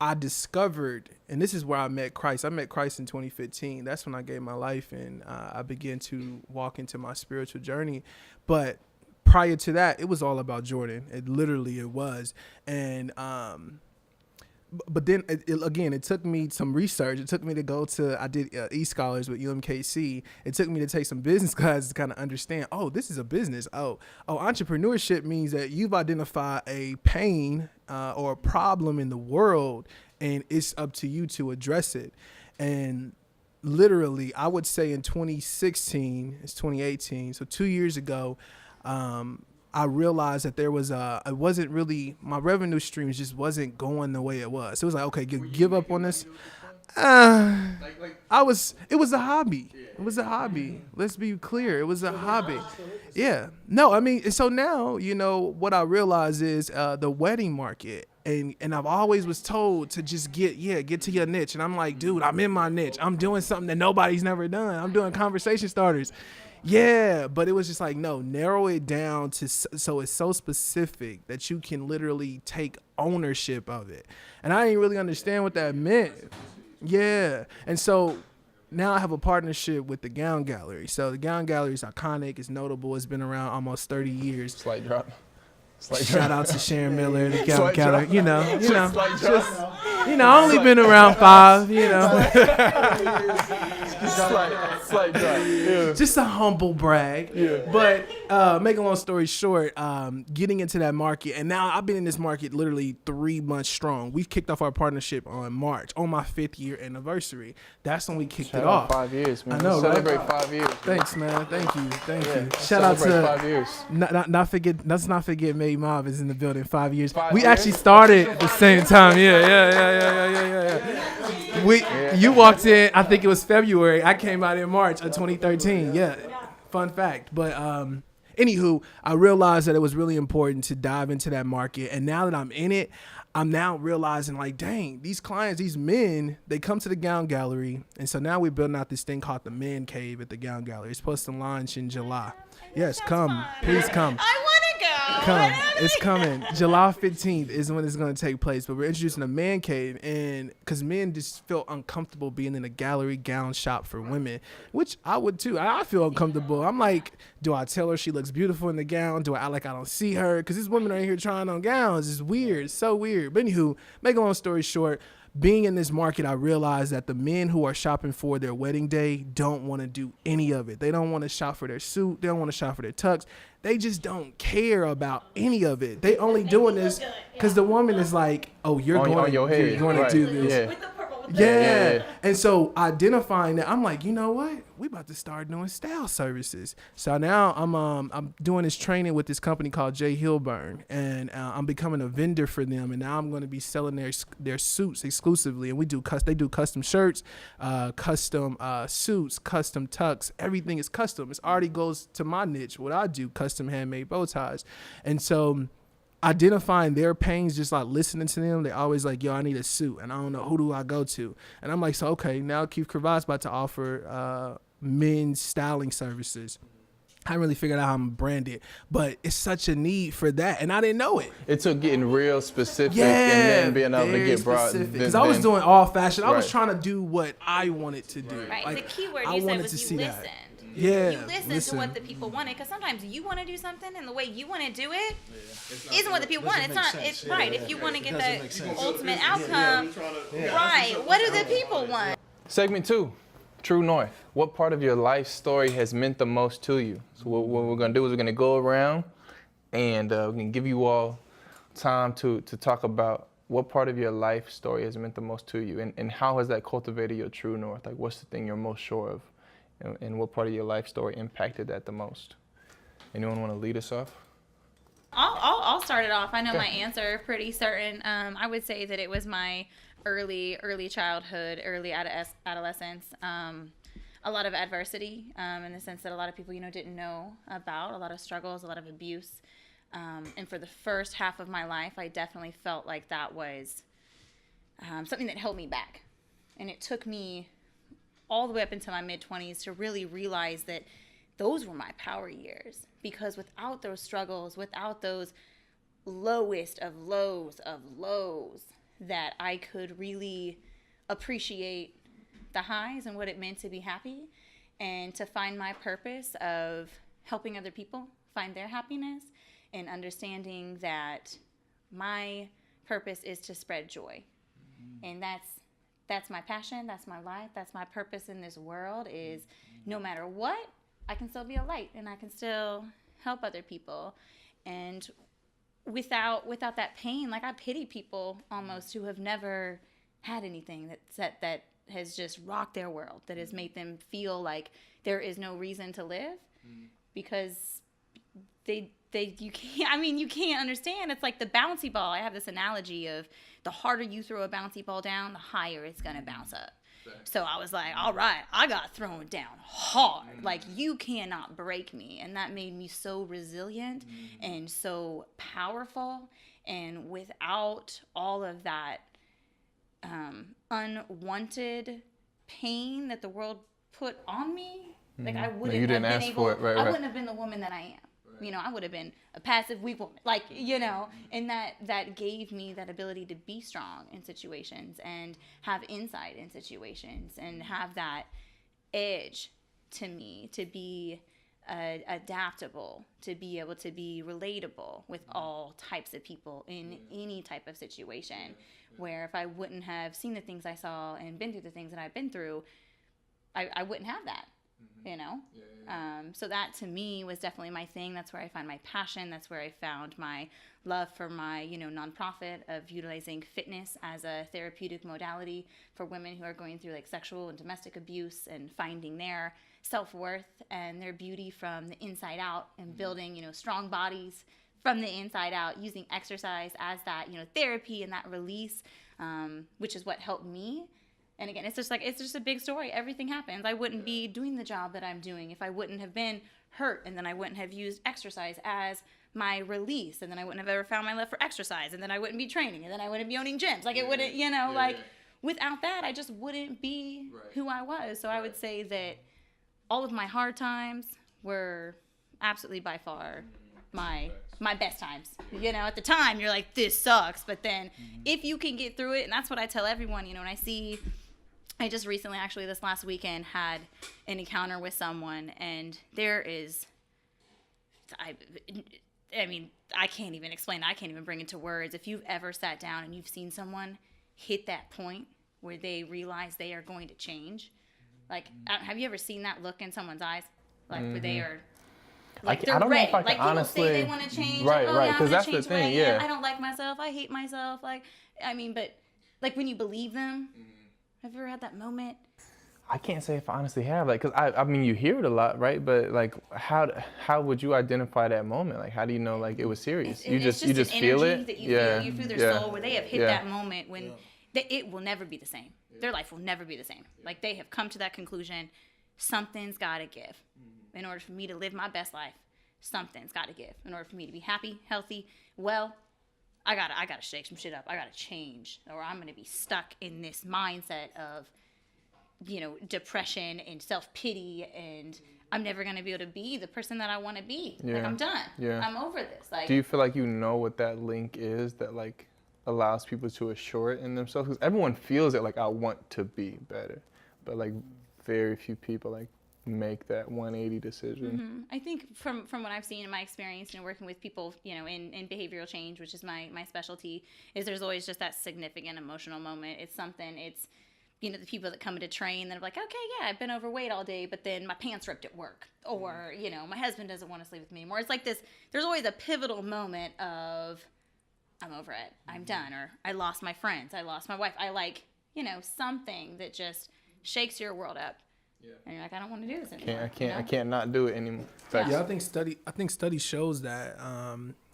I discovered, and this is where I met Christ. I met Christ in 2015. That's when I gave my life and I began to walk into my spiritual journey. But prior to that, it was all about Jordan. It was. And but then it took me some research. It took me to go to, I did e-scholars with UMKC. It took me to take some business classes to kind of understand, oh, this is a business. Oh, entrepreneurship means that you've identified a pain or a problem in the world, and it's up to you to address it. And literally, I would say in 2016, it's 2018, so 2 years ago, I realized that there was it wasn't really, my revenue streams just wasn't going the way it was. It was like, okay, give up on this. It was a hobby. It was a hobby. Let's be clear. It was a hobby. Yeah. No, I mean, so now, what I realize is the wedding market. And I've always was told to just get to your niche. And I'm like, dude, I'm in my niche. I'm doing something that nobody's never done. I'm doing conversation starters. Yeah, but it was just like, no, narrow it down so it's so specific that you can literally take ownership of it. And I didn't really understand what that meant. Yeah. And so now I have a partnership with the Gown Gallery. So the Gown Gallery is iconic. It's notable. It's been around almost 30 years. Slight drop. Shout out to Sharon Miller, the Gown Gallery. Slight I only been around 5, Slight drop. Yeah. Just a humble brag. Yeah. But make a long story short, getting into that market, and now I've been in this market literally 3 months strong. We've kicked off our partnership on March, on my 5th year anniversary. That's when we kicked it off. 5 years, man. I know, Celebrate right? 5 years. Thanks, man. Thank you. Shout Shout out to 5 years. let's not forget May Mob is in the building. 5 years. 5 We years? actually started at the same time. Yeah. You walked in, I think it was February. I came out in March of 2013. Yeah. Fun fact. But anywho, I realized that it was really important to dive into that market. And now that I'm in it, I'm now realizing, like, dang, these clients, these men, they come to the Gown Gallery. And so now we're building out this thing called the Man Cave at the Gown Gallery. It's supposed to launch in July. Yes, come. Fun. Please come. I want to go. Come. It's coming. July 15th is when it's going to take place. But we're introducing a man cave, and because men just feel uncomfortable being in a gallery gown shop for women, which I would too. I feel uncomfortable. I'm like, do I tell her she looks beautiful in the gown? Do I act like I don't see her? Because these women are in here trying on gowns. It's weird. It's so weird. But anywho, make a long story short, being in this market, I realized that the men who are shopping for their wedding day don't want to do any of it. They don't want to shop for their suit. They don't want to shop for their tux. They just don't care about any of it. They only doing this because the woman is like, oh, you're going to do this. Yeah. With the purple. Yeah. And so identifying that, I'm like, you know what? We about to start doing style services. So now I'm doing this training with this company called J. Hilburn, and I'm becoming a vendor for them. And now I'm going to be selling their suits exclusively. And they do custom shirts, custom suits, custom tux. Everything is custom. It already goes to my niche. What I do, custom handmade bow ties. And so identifying their pains, just like listening to them, they always like, yo, I need a suit and I don't know, who do I go to? And I'm like, so okay, now Keith Cravat's about to offer men's styling services. I haven't really figured out how I'm branded, but it's such a need for that, and I didn't know it. It took getting real specific and then being able to get broad. Because I was doing all fashion. I was Right. trying to do what I wanted to do. Right. Like, the key word I you said wanted was to you see listened. that. Yeah, You listen to what the people wanted, because sometimes you want to do something and the way you want to do it isn't what the people want. It's not. It's right. If you want to get the ultimate outcome, right? What do the people want? Segment 2, True North. What part of your life story has meant the most to you? So what we're going to do is we're going to go around and we're going to give you all time to talk about what part of your life story has meant the most to you, and how has that cultivated your true north? Like, what's the thing you're most sure of, and what part of your life story impacted that the most? Anyone want to lead us off? I'll start it off. I know my answer pretty certain. I would say that it was my early childhood, early adolescence. A lot of adversity, in the sense that a lot of people, didn't know about, a lot of struggles, a lot of abuse. And for the first half of my life, I definitely felt like that was something that held me back. And it took me all the way up into my mid-20s to really realize that those were my power years. Because without those struggles, without those lowest of lows, that I could really appreciate the highs and what it meant to be happy, and to find my purpose of helping other people find their happiness, and understanding that my purpose is to spread joy. And that's my passion, that's my life, that's my purpose in this world, is no matter what, I can still be a light and I can still help other people. And without that pain, like, I pity people almost who have never had anything that has just rocked their world, that has made them feel like there is no reason to live, because you can't understand. It's like the bouncy ball. I have this analogy of the harder you throw a bouncy ball down, the higher it's gonna bounce up. So I was like, all right, I got thrown down hard. Like, you cannot break me. And that made me so resilient and so powerful. And without all of that unwanted pain that the world put on me, like, I wouldn't have been able, I wouldn't have been the woman that I am. You know, I would have been a passive, weak woman. Like, you know, and that gave me that ability to be strong in situations and have insight in situations and have that edge to me, to be adaptable, to be able to be relatable with all types of people in any type of situation. Where if I wouldn't have seen the things I saw and been through the things that I've been through, I wouldn't have that. You know, so that to me was definitely my thing. That's where I find my passion. That's where I found my love for my, you know, nonprofit of utilizing fitness as a therapeutic modality for women who are going through like sexual and domestic abuse, and finding their self-worth and their beauty from the inside out, and building, you know, strong bodies from the inside out, using exercise as that, you know, therapy and that release, which is what helped me. And again, it's just a big story. Everything happens. I wouldn't be doing the job that I'm doing if I wouldn't have been hurt, and then I wouldn't have used exercise as my release, and then I wouldn't have ever found my love for exercise, and then I wouldn't be training, and then I wouldn't be owning gyms. Like, it wouldn't, you know, without that, I just wouldn't be who I was. So I would say that all of my hard times were absolutely by far my best times. You know, at the time, you're like, this sucks. But then if you can get through it, and that's what I tell everyone, you know, when I just recently, actually this last weekend, had an encounter with someone, and there is, I mean, I can't even explain. I can't even bring it to words. If you've ever sat down and you've seen someone hit that point where they realize they are going to change, like, have you ever seen that look in someone's eyes? Like, where they are, like, they're ready. Like, people honestly say they want to change. Right, like, right, because yeah, that's the thing, I don't like myself. I hate myself. Like, I mean, but, like, when you believe them, have you ever had that moment? I can't say if I honestly have, like, because I mean, you hear it a lot, right? But like, how would you identify that moment? Like, how do you know, like, it was serious? You just feel it. That you feel. You feel their soul, where they have hit that moment when it will never be the same. Their life will never be the same. Like, they have come to that conclusion. Something's got to give in order for me to live my best life. Something's got to give in order for me to be happy, healthy, well. I gotta shake some shit up. I gotta change, or I'm gonna be stuck in this mindset of, you know, depression and self-pity, and I'm never gonna be able to be the person that I want to be. Yeah. Like, I'm done. Yeah. I'm over this. Like, do you feel like you know what that link is that, like, allows people to assure it in themselves? Because everyone feels it, like, I want to be better, but like very few people like make that 180 decision. I think from what I've seen in my experience, you know, working with people, you know, in behavioral change, which is my specialty, is there's always just that significant emotional moment. It's, you know, the people that come to train that are like, okay, yeah, I've been overweight all day, but then my pants ripped at work, or, you know, my husband doesn't want to sleep with me anymore. It's like this, there's always a pivotal moment of, I'm over it, I'm done, or I lost my friends, I lost my wife, I like, you know, something that just shakes your world up. Yeah. And you're like, I don't want to do this anymore. I can't not do it anymore. Yeah, I think study shows that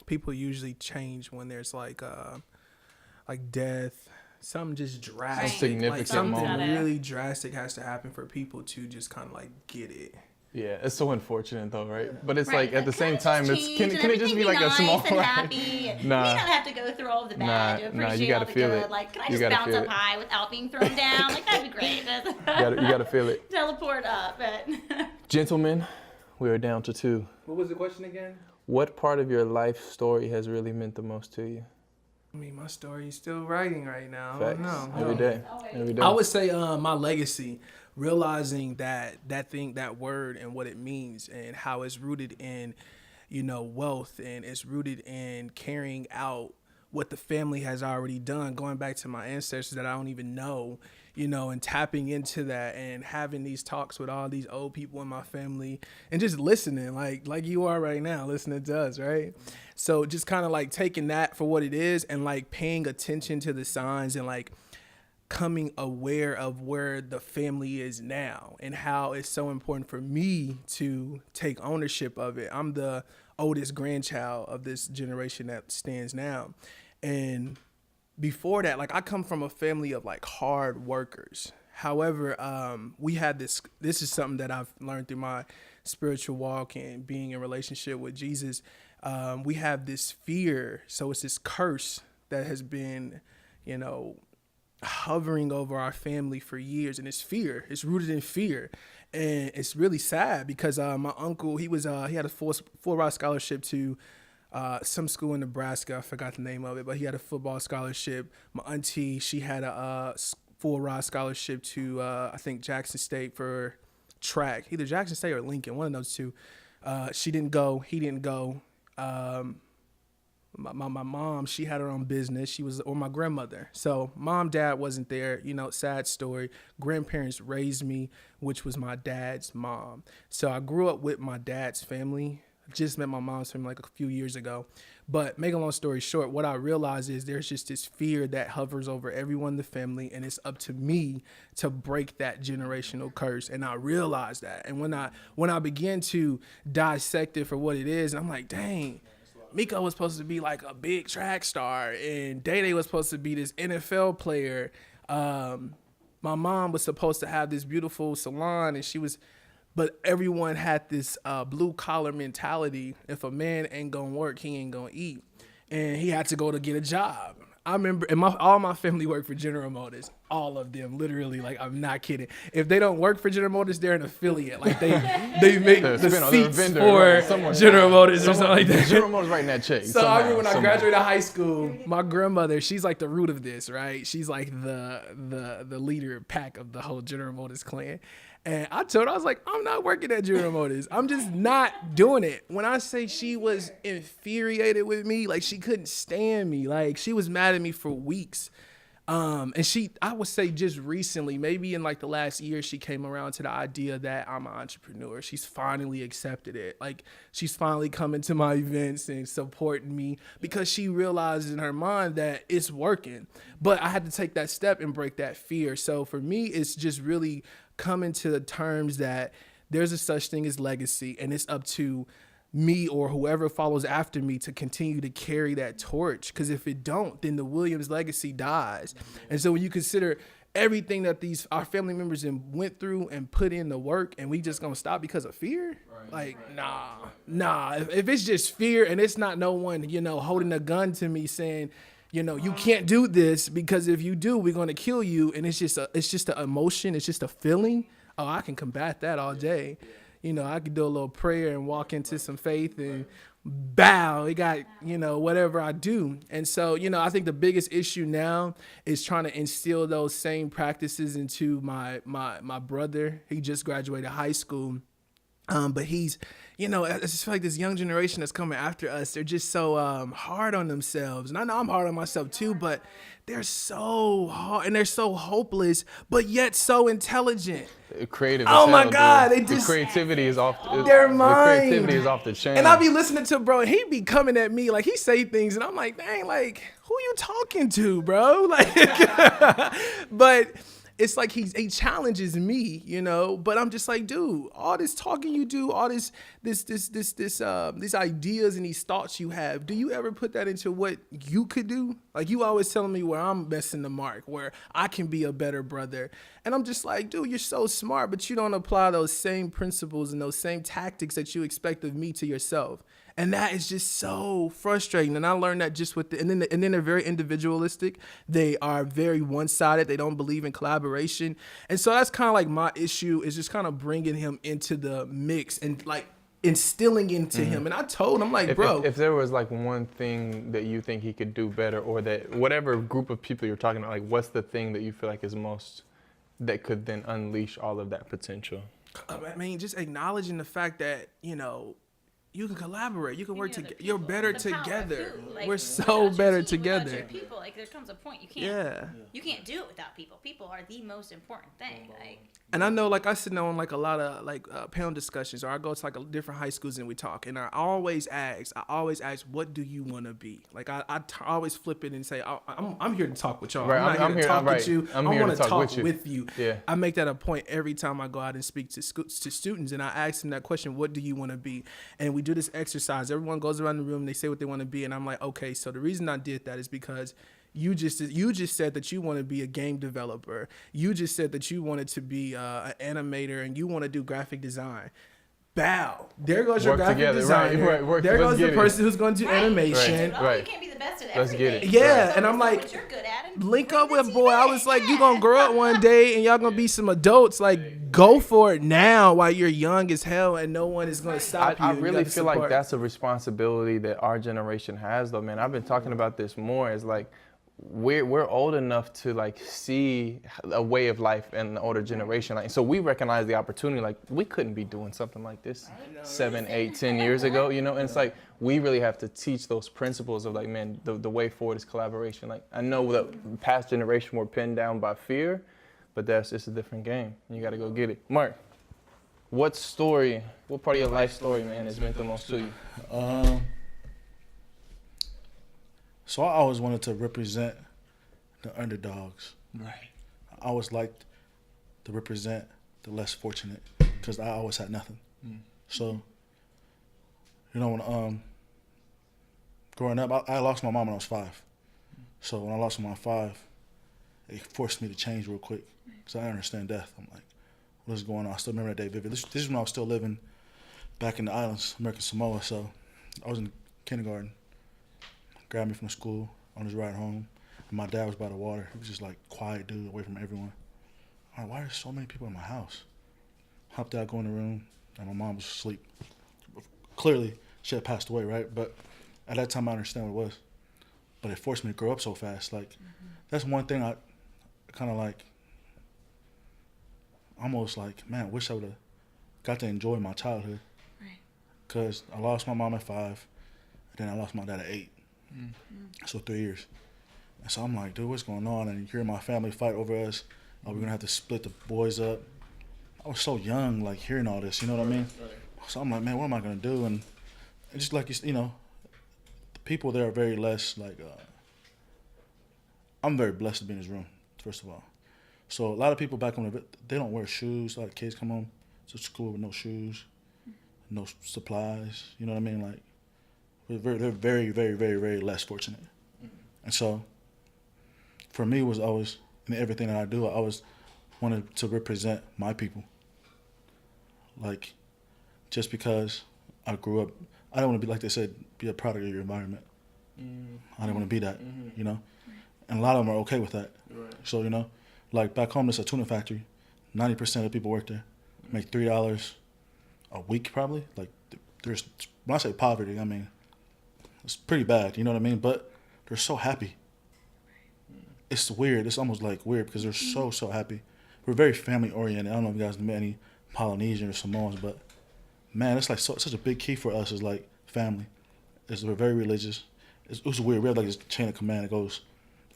people usually change when there's like death, something just drastic, significant like something moment. really drastic has to happen for people to just kind of like get it. Yeah, it's so unfortunate though, right? But it's Right, like at the same time, can it just be like nice a small and happy, and Nah. We don't have to go through all the bad to appreciate you gotta all the feel good. it. Like, can I You just gotta bounce feel up it. high without being thrown down? Like, that'd be great. you gotta feel it. Teleport up. But Gentlemen, we are down to 2. What was the question again? What part of your life story has really meant the most to you? I mean, my story is still writing right now. I Facts. don't know. Every day. I would say my legacy, realizing that word and what it means, and how it's rooted in, you know, wealth, and it's rooted in carrying out what the family has already done, going back to my ancestors that I don't even know, you know, and tapping into that and having these talks with all these old people in my family and just listening like you are right now, listening to us, right? So just kind of like taking that for what it is and like paying attention to the signs and like coming aware of where the family is now and how it's so important for me to take ownership of it. I'm the oldest grandchild of this generation that stands now. And before that, like I come from a family of like hard workers. However, we had this is something that I've learned through my spiritual walk and being in relationship with Jesus. We have this fear. So it's this curse that has been, hovering over our family for years, and it's fear. It's rooted in fear, and it's really sad because my uncle, he had a full ride scholarship to some school in Nebraska. I forgot the name of it, but he had a football scholarship. My auntie, she had a full ride scholarship to I think Jackson State for track, either Jackson State or Lincoln, one of those two. She didn't go. He didn't go. My mom, she had her own business. Or my grandmother. So mom, dad wasn't there. Sad story. Grandparents raised me, which was my dad's mom. So I grew up with my dad's family. Just met my mom's family like a few years ago. But make a long story short, what I realized is there's just this fear that hovers over everyone in the family, and it's up to me to break that generational curse. And I realized that. And when I began to dissect it for what it is, I'm like, dang, Miko was supposed to be like a big track star, and Day was supposed to be this NFL player. My mom was supposed to have this beautiful salon, and but everyone had this blue collar mentality. If a man ain't gonna work, he ain't gonna eat, and he had to go to get a job. I remember, and all my family worked for General Motors. All of them, literally, like I'm not kidding. If they don't work for General Motors, they're an affiliate. Like they make the seats for General Motors or something like that. General Motors writing that check. So I remember when I graduated high school, my grandmother, she's like the root of this, right? She's like the leader pack of the whole General Motors clan. And I told her, I was like, I'm not working at General Motors. I'm just not doing it. When I say she was infuriated with me, like she couldn't stand me. Like she was mad at me for weeks. And I would say just recently, maybe in like the last year, she came around to the idea that I'm an entrepreneur. She's finally accepted it. Like she's finally coming to my events and supporting me because she realizes in her mind that it's working. But I had to take that step and break that fear. So for me, it's just really coming to the terms that there's a such thing as legacy, and it's up to me or whoever follows after me to continue to carry that torch. Because if it don't, then the Williams legacy dies. And so when you consider everything that our family members went through and put in the work, and we just gonna stop because of fear, nah. If it's just fear and it's not no one, holding a gun to me saying, you can't do this because if you do, we're going to kill you. And it's just an emotion. It's just a feeling. Oh, I can combat that all day. I could do a little prayer and walk into some faith and bow. It got, whatever I do. And so, I think the biggest issue now is trying to instill those same practices into my brother. He just graduated high school. But he's, I just feel like this young generation that's coming after us, they're just so hard on themselves. And I know I'm hard on myself too, but they're so hard and they're so hopeless, but yet so intelligent. Creative. Oh my God. The creativity is off their mind. The creativity is off the chain. And I be listening to bro, and he be coming at me, like he say things and I'm like, dang, like, who you talking to, bro? Like, but it's like he challenges me, but I'm just like, dude, all this talking you do, all these ideas and these thoughts you have, do you ever put that into what you could do? Like you always telling me where I'm missing the mark, where I can be a better brother. And I'm just like, dude, you're so smart, but you don't apply those same principles and those same tactics that you expect of me to yourself. And that is just so frustrating. And I learned that just and then they're very individualistic. They are very one-sided. They don't believe in collaboration. And so that's kind of like my issue, is just kind of bringing him into the mix and like instilling into him. And I told him, like, bro. If there was like one thing that you think he could do better, or that whatever group of people you're talking about, like what's the thing that you feel like is most, that could then unleash all of that potential? I mean, just acknowledging the fact that, you can collaborate. You can work Maybe other together. You're people. better The power of together. who? Like, We're so without better your team, without together. your people, like there comes a point you can't. Yeah. You can't do it without people. People are the most important thing. Like. And I know, like, I sit on like a lot of like panel discussions, or I go to like different high schools and we talk. And I always ask, what do you want to be? Like, I always flip it and say, I'm here to talk with y'all. Right, I'm not here to talk with you. I'm I here want to to talk talk with you. Yeah. I make that a point every time I go out and speak to students, and I ask them that question, what do you want to be? And we do this exercise. Everyone goes around the room and they say what they want to be. And I'm like, okay, so the reason I did that is because you just said that you want to be a game developer. You just said that you wanted to be an animator and you want to do graphic design. Bow. There goes your graphic designer. Right. There goes the person who's going to do animation. Right. You can't be the best at Let's everything. get it. Yeah, So and I'm like, what you're good at and link bring up the with team boy. I in. was like, Yeah. you gonna grow up one day and y'all gonna be some adults. Like, go for it now while you're young as hell, and no one is gonna stop you. I You really gotta feel like support. that's a responsibility that our generation has, though, man. I've been talking about this more. Is like we're old enough to like see a way of life in the older generation. Like, so we recognize the opportunity. Like, we couldn't be doing something like this 7, 8, 10 years ago, you know. And it's like we really have to teach those principles of like, man, the way forward is collaboration. Like, I know that past generation were pinned down by fear, but that's just a different game. You got to go get it. Mark, what part of your life story, man, has meant the most to you? So I always wanted to represent the underdogs. Right. I always liked to represent the less fortunate because I always had nothing. So, you know, when growing up, I lost my mom when I was 5. So when I lost my mom at 5, it forced me to change real quick because I didn't understand death. I'm like, what is going on? I still remember that day vivid. This is when I was still living back in the islands, American Samoa. So I was in kindergarten. Grabbed me from school on his ride home. And my dad was by the water. He was just like quiet dude, away from everyone. I'm like, why are there so many people in my house? Hopped out, go in the room, and my mom was asleep. Clearly, she had passed away, right? But at that time, I understand what it was. But it forced me to grow up so fast. Like, that's one thing I kind of like, almost like, man, I wish I would have got to enjoy my childhood. Right. Because I lost my mom at 5, and then I lost my dad at 8. So 3 years. And so I'm like, dude, what's going on? And hearing my family fight over us. We're going to have to split the boys up. I was so young, like, hearing all this, you know what I mean? So I'm like, man, what am I going to do? And just like, you know, the people there are very less, like, I'm very blessed to be in this room, first of all. So a lot of people back home, they don't wear shoes. A lot of kids come home to school with no shoes, no supplies, you know what I mean? Like, they're very, very, very, very less fortunate. And so, for me, it was always, in everything that I do, I always wanted to represent my people. Like, just because I grew up, I didn't want to be, like they said, be a product of your environment. I didn't want to be that, you know? And a lot of them are okay with that. Right. So, you know, like back home, there's a tuna factory. 90% of the people work there, make $3 a week probably. Like, there's, when I say poverty, I mean, it's pretty bad, you know what I mean? But they're so happy. It's weird. It's almost like weird because they're so happy. We're very family oriented. I don't know if you guys met any Polynesian or Samoans, but man, it's like such a big key for us is like family. We're very religious. It was weird. We have like this chain of command that goes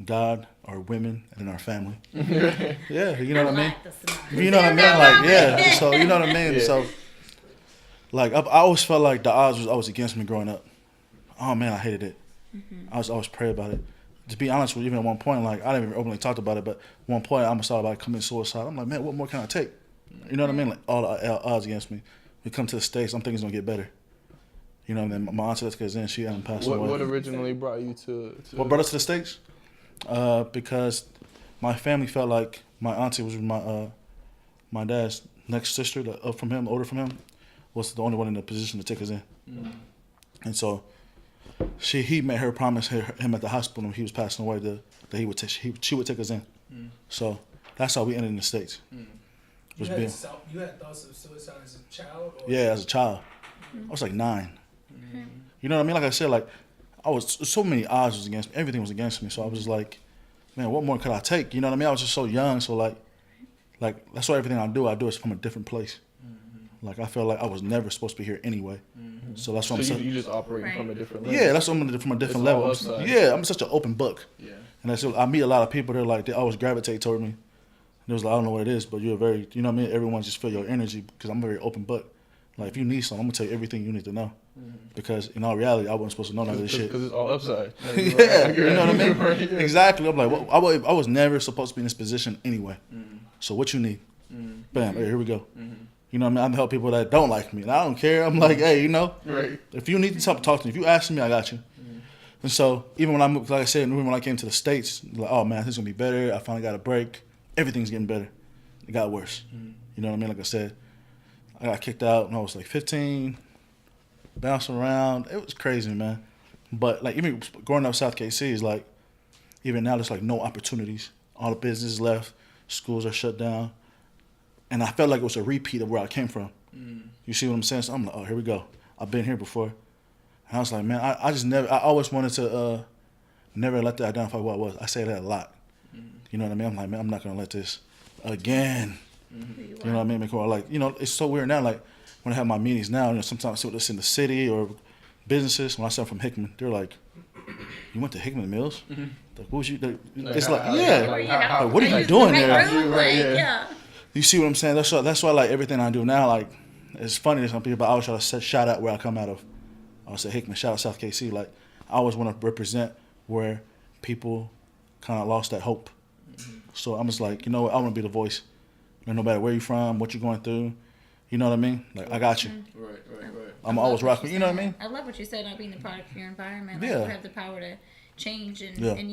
God, our women, and then our family. Yeah, you know what I mean? You know what I mean? Like, yeah. So you know what I mean? Yeah. So like I always felt like the odds was always against me growing up. Oh man, I hated it. I was always pray about it. To be honest with you, even at one point, like I didn't even openly talk about it, but at one point I almost thought about committing suicide. I'm like, man, what more can I take? You know what I mean? Like all the odds against me. We come to the States, I'm thinking it's gonna get better. You know, and then my aunt that's in, she hadn't passed away. What originally brought you to What brought us to the States? Because my family felt like my auntie was my dad's next sister, up from him, older from him, was the only one in the position to take us in. And so he made her promise him at the hospital when he was passing away that she would take us in. So that's how we ended in the States. You had thoughts of suicide as a child? Or? Yeah, as a child. I was like 9. You know what I mean? Like I said, like so many odds was against me. Everything was against me. So I was just like, man, what more could I take? You know what I mean? I was just so young. So like that's why everything I do is from a different place. Like I felt like I was never supposed to be here anyway. So that's what I'm So saying. you just operating Right. from a different level. Yeah, that's what I'm from a different It's all level. upside. Yeah, I'm such an open book. Yeah. And that's, I meet a lot of people. They're like, they always gravitate toward me. And it was like, I don't know what it is, but you're very, you know what I mean? Everyone just feel your energy because I'm a very open book. Like, if you need something, I'm going to tell you everything you need to know. Because in all reality, I wasn't supposed to know none of this shit. Because it's all upside. Yeah, you know what I mean? Exactly. I'm like, well, I was never supposed to be in this position anyway. So what you need? Bam, hey, here we go. You know what I mean? I help people that don't like me. And I don't care. I'm like, hey, you know, if you need something, talk to me. If you ask me, I got you. And so even when I moved, like I said, even when I came to the States, like, oh man, this is going to be better. I finally got a break. Everything's getting better. It got worse. You know what I mean? Like I said, I got kicked out when I was like 15, bouncing around. It was crazy, man. But like even growing up South KC is like, even now there's like no opportunities. All the businesses left. Schools are shut down. And I felt like it was a repeat of where I came from. You see what I'm saying? So I'm like, oh, here we go. I've been here before. And I was like, man, I always wanted to never let that identify what I was. I say that a lot. You know what I mean? I'm like, man, I'm not going to let this again. You know what I mean? Because like, you know, it's so weird now. Like when I have my meetings now, you know, sometimes I see this in the city or businesses. When I start from Hickman, they're like, you went to Hickman Mills? Like, what was you? It's like, yeah. Like, what are you doing there? Yeah. You see what I'm saying? That's why like everything I do now, like it's funny to some people, but I always try to shout out where I come out of. I would say Hickman, shout out South KC. Like I always want to represent where people kind of lost that hope. So I'm just like, you know what? I want to be the voice. And no matter where you're from, what you're going through, you know what I mean? Like I got you. Right. I'm always rocking. You know what I mean? I love what you said about being the product of your environment. Like Yeah. you have the power to change, and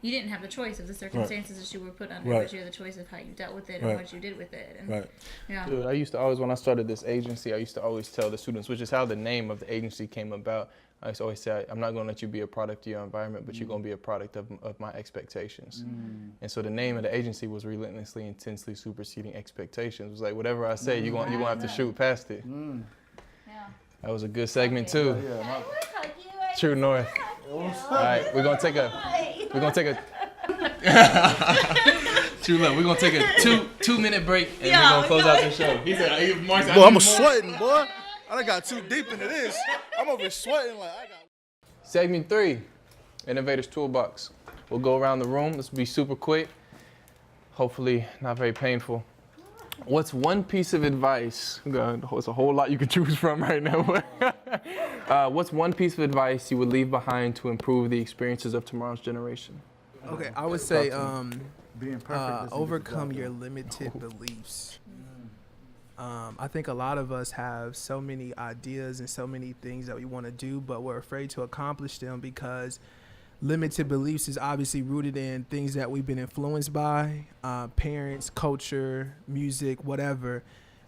you didn't have the choice of the circumstances that you were put under, but you had the choice of how you dealt with it and what you did with it. And, yeah. Dude, I used to always, when I started this agency, I used to always tell the students, which is how the name of the agency came about. I used to always say, I'm not going to let you be a product of your environment, but you're going to be a product of my expectations. And so the name of the agency was Relentlessly, Intensely Superseding Expectations. It was like, whatever I say, you're going to have to shoot past it. Yeah. That was a good segment, too. I would hug you. True North. All right, we're going to take a True love. We're gonna take a 2-minute break and we're gonna close out the show. He said, Boy, I'm sweating, boy. I done got too deep into this. I'm over here sweating like I got. Segment 3, Innovator's Toolbox. We'll go around the room. This will be super quick. Hopefully not very painful. What's one piece of advice? There's a whole lot you can choose from right now. What's one piece of advice you would leave behind to improve the experiences of tomorrow's generation? Okay, I would say Being perfect. overcome your limited beliefs. I think a lot of us have so many ideas and so many things that we want to do, but we're afraid to accomplish them because limited beliefs is obviously rooted in things that we've been influenced by, parents, culture, music, whatever,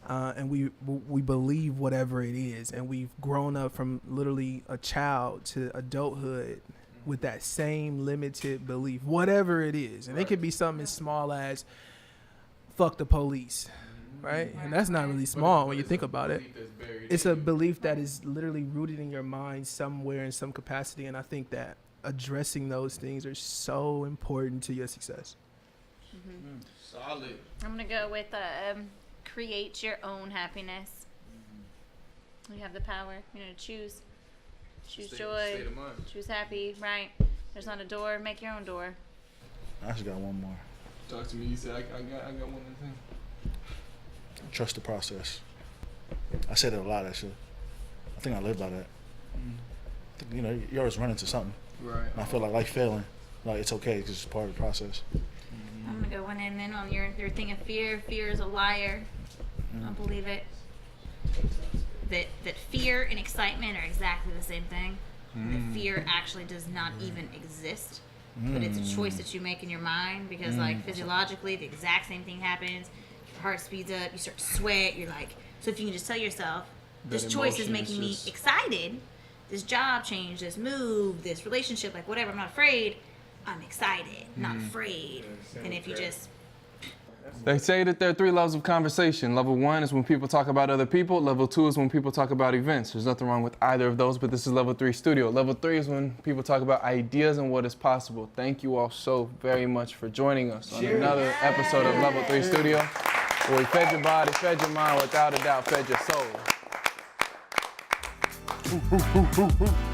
and we believe whatever it is, and we've grown up from literally a child to adulthood with that same limited belief, whatever it is. And it could be something as small as fuck the police, right? And that's not really small when you think about it. It's a belief that is literally rooted in your mind somewhere in some capacity. And I think that addressing those things are so important to your success. Solid. I'm gonna go with create your own happiness. You have the power, to choose. Choose joy, State of mind. choose happy, right? There's not a door, make your own door. I just got one more. Talk to me. You said I got one more thing. Trust the process. I said it a lot, actually. I think I live by that. I think, you always run into something. Right. And I feel like failing, like it's okay because it's part of the process. I'm gonna go one in then on your thing of fear. Fear is a liar. Don't believe it. That fear and excitement are exactly the same thing. That fear actually does not even exist, but it's a choice that you make in your mind because, like, physiologically, the exact same thing happens. Your heart speeds up, you start to sweat. You're like, so if you can just tell yourself, this choice is making me excited. This job change, this move, this relationship, like whatever. I'm not afraid. I'm excited, not afraid. And if you just They say that there are 3 levels of conversation. Level 1 is when people talk about other people. Level 2 is when people talk about events. There's nothing wrong with either of those, but this is Level 3 studio. Level 3 is when people talk about ideas and what is possible. Thank you all so very much for joining us on another episode of Level 3 Studio, where we fed your body, fed your mind, without a doubt, fed your soul. Woo, woo, woo, woo, woo.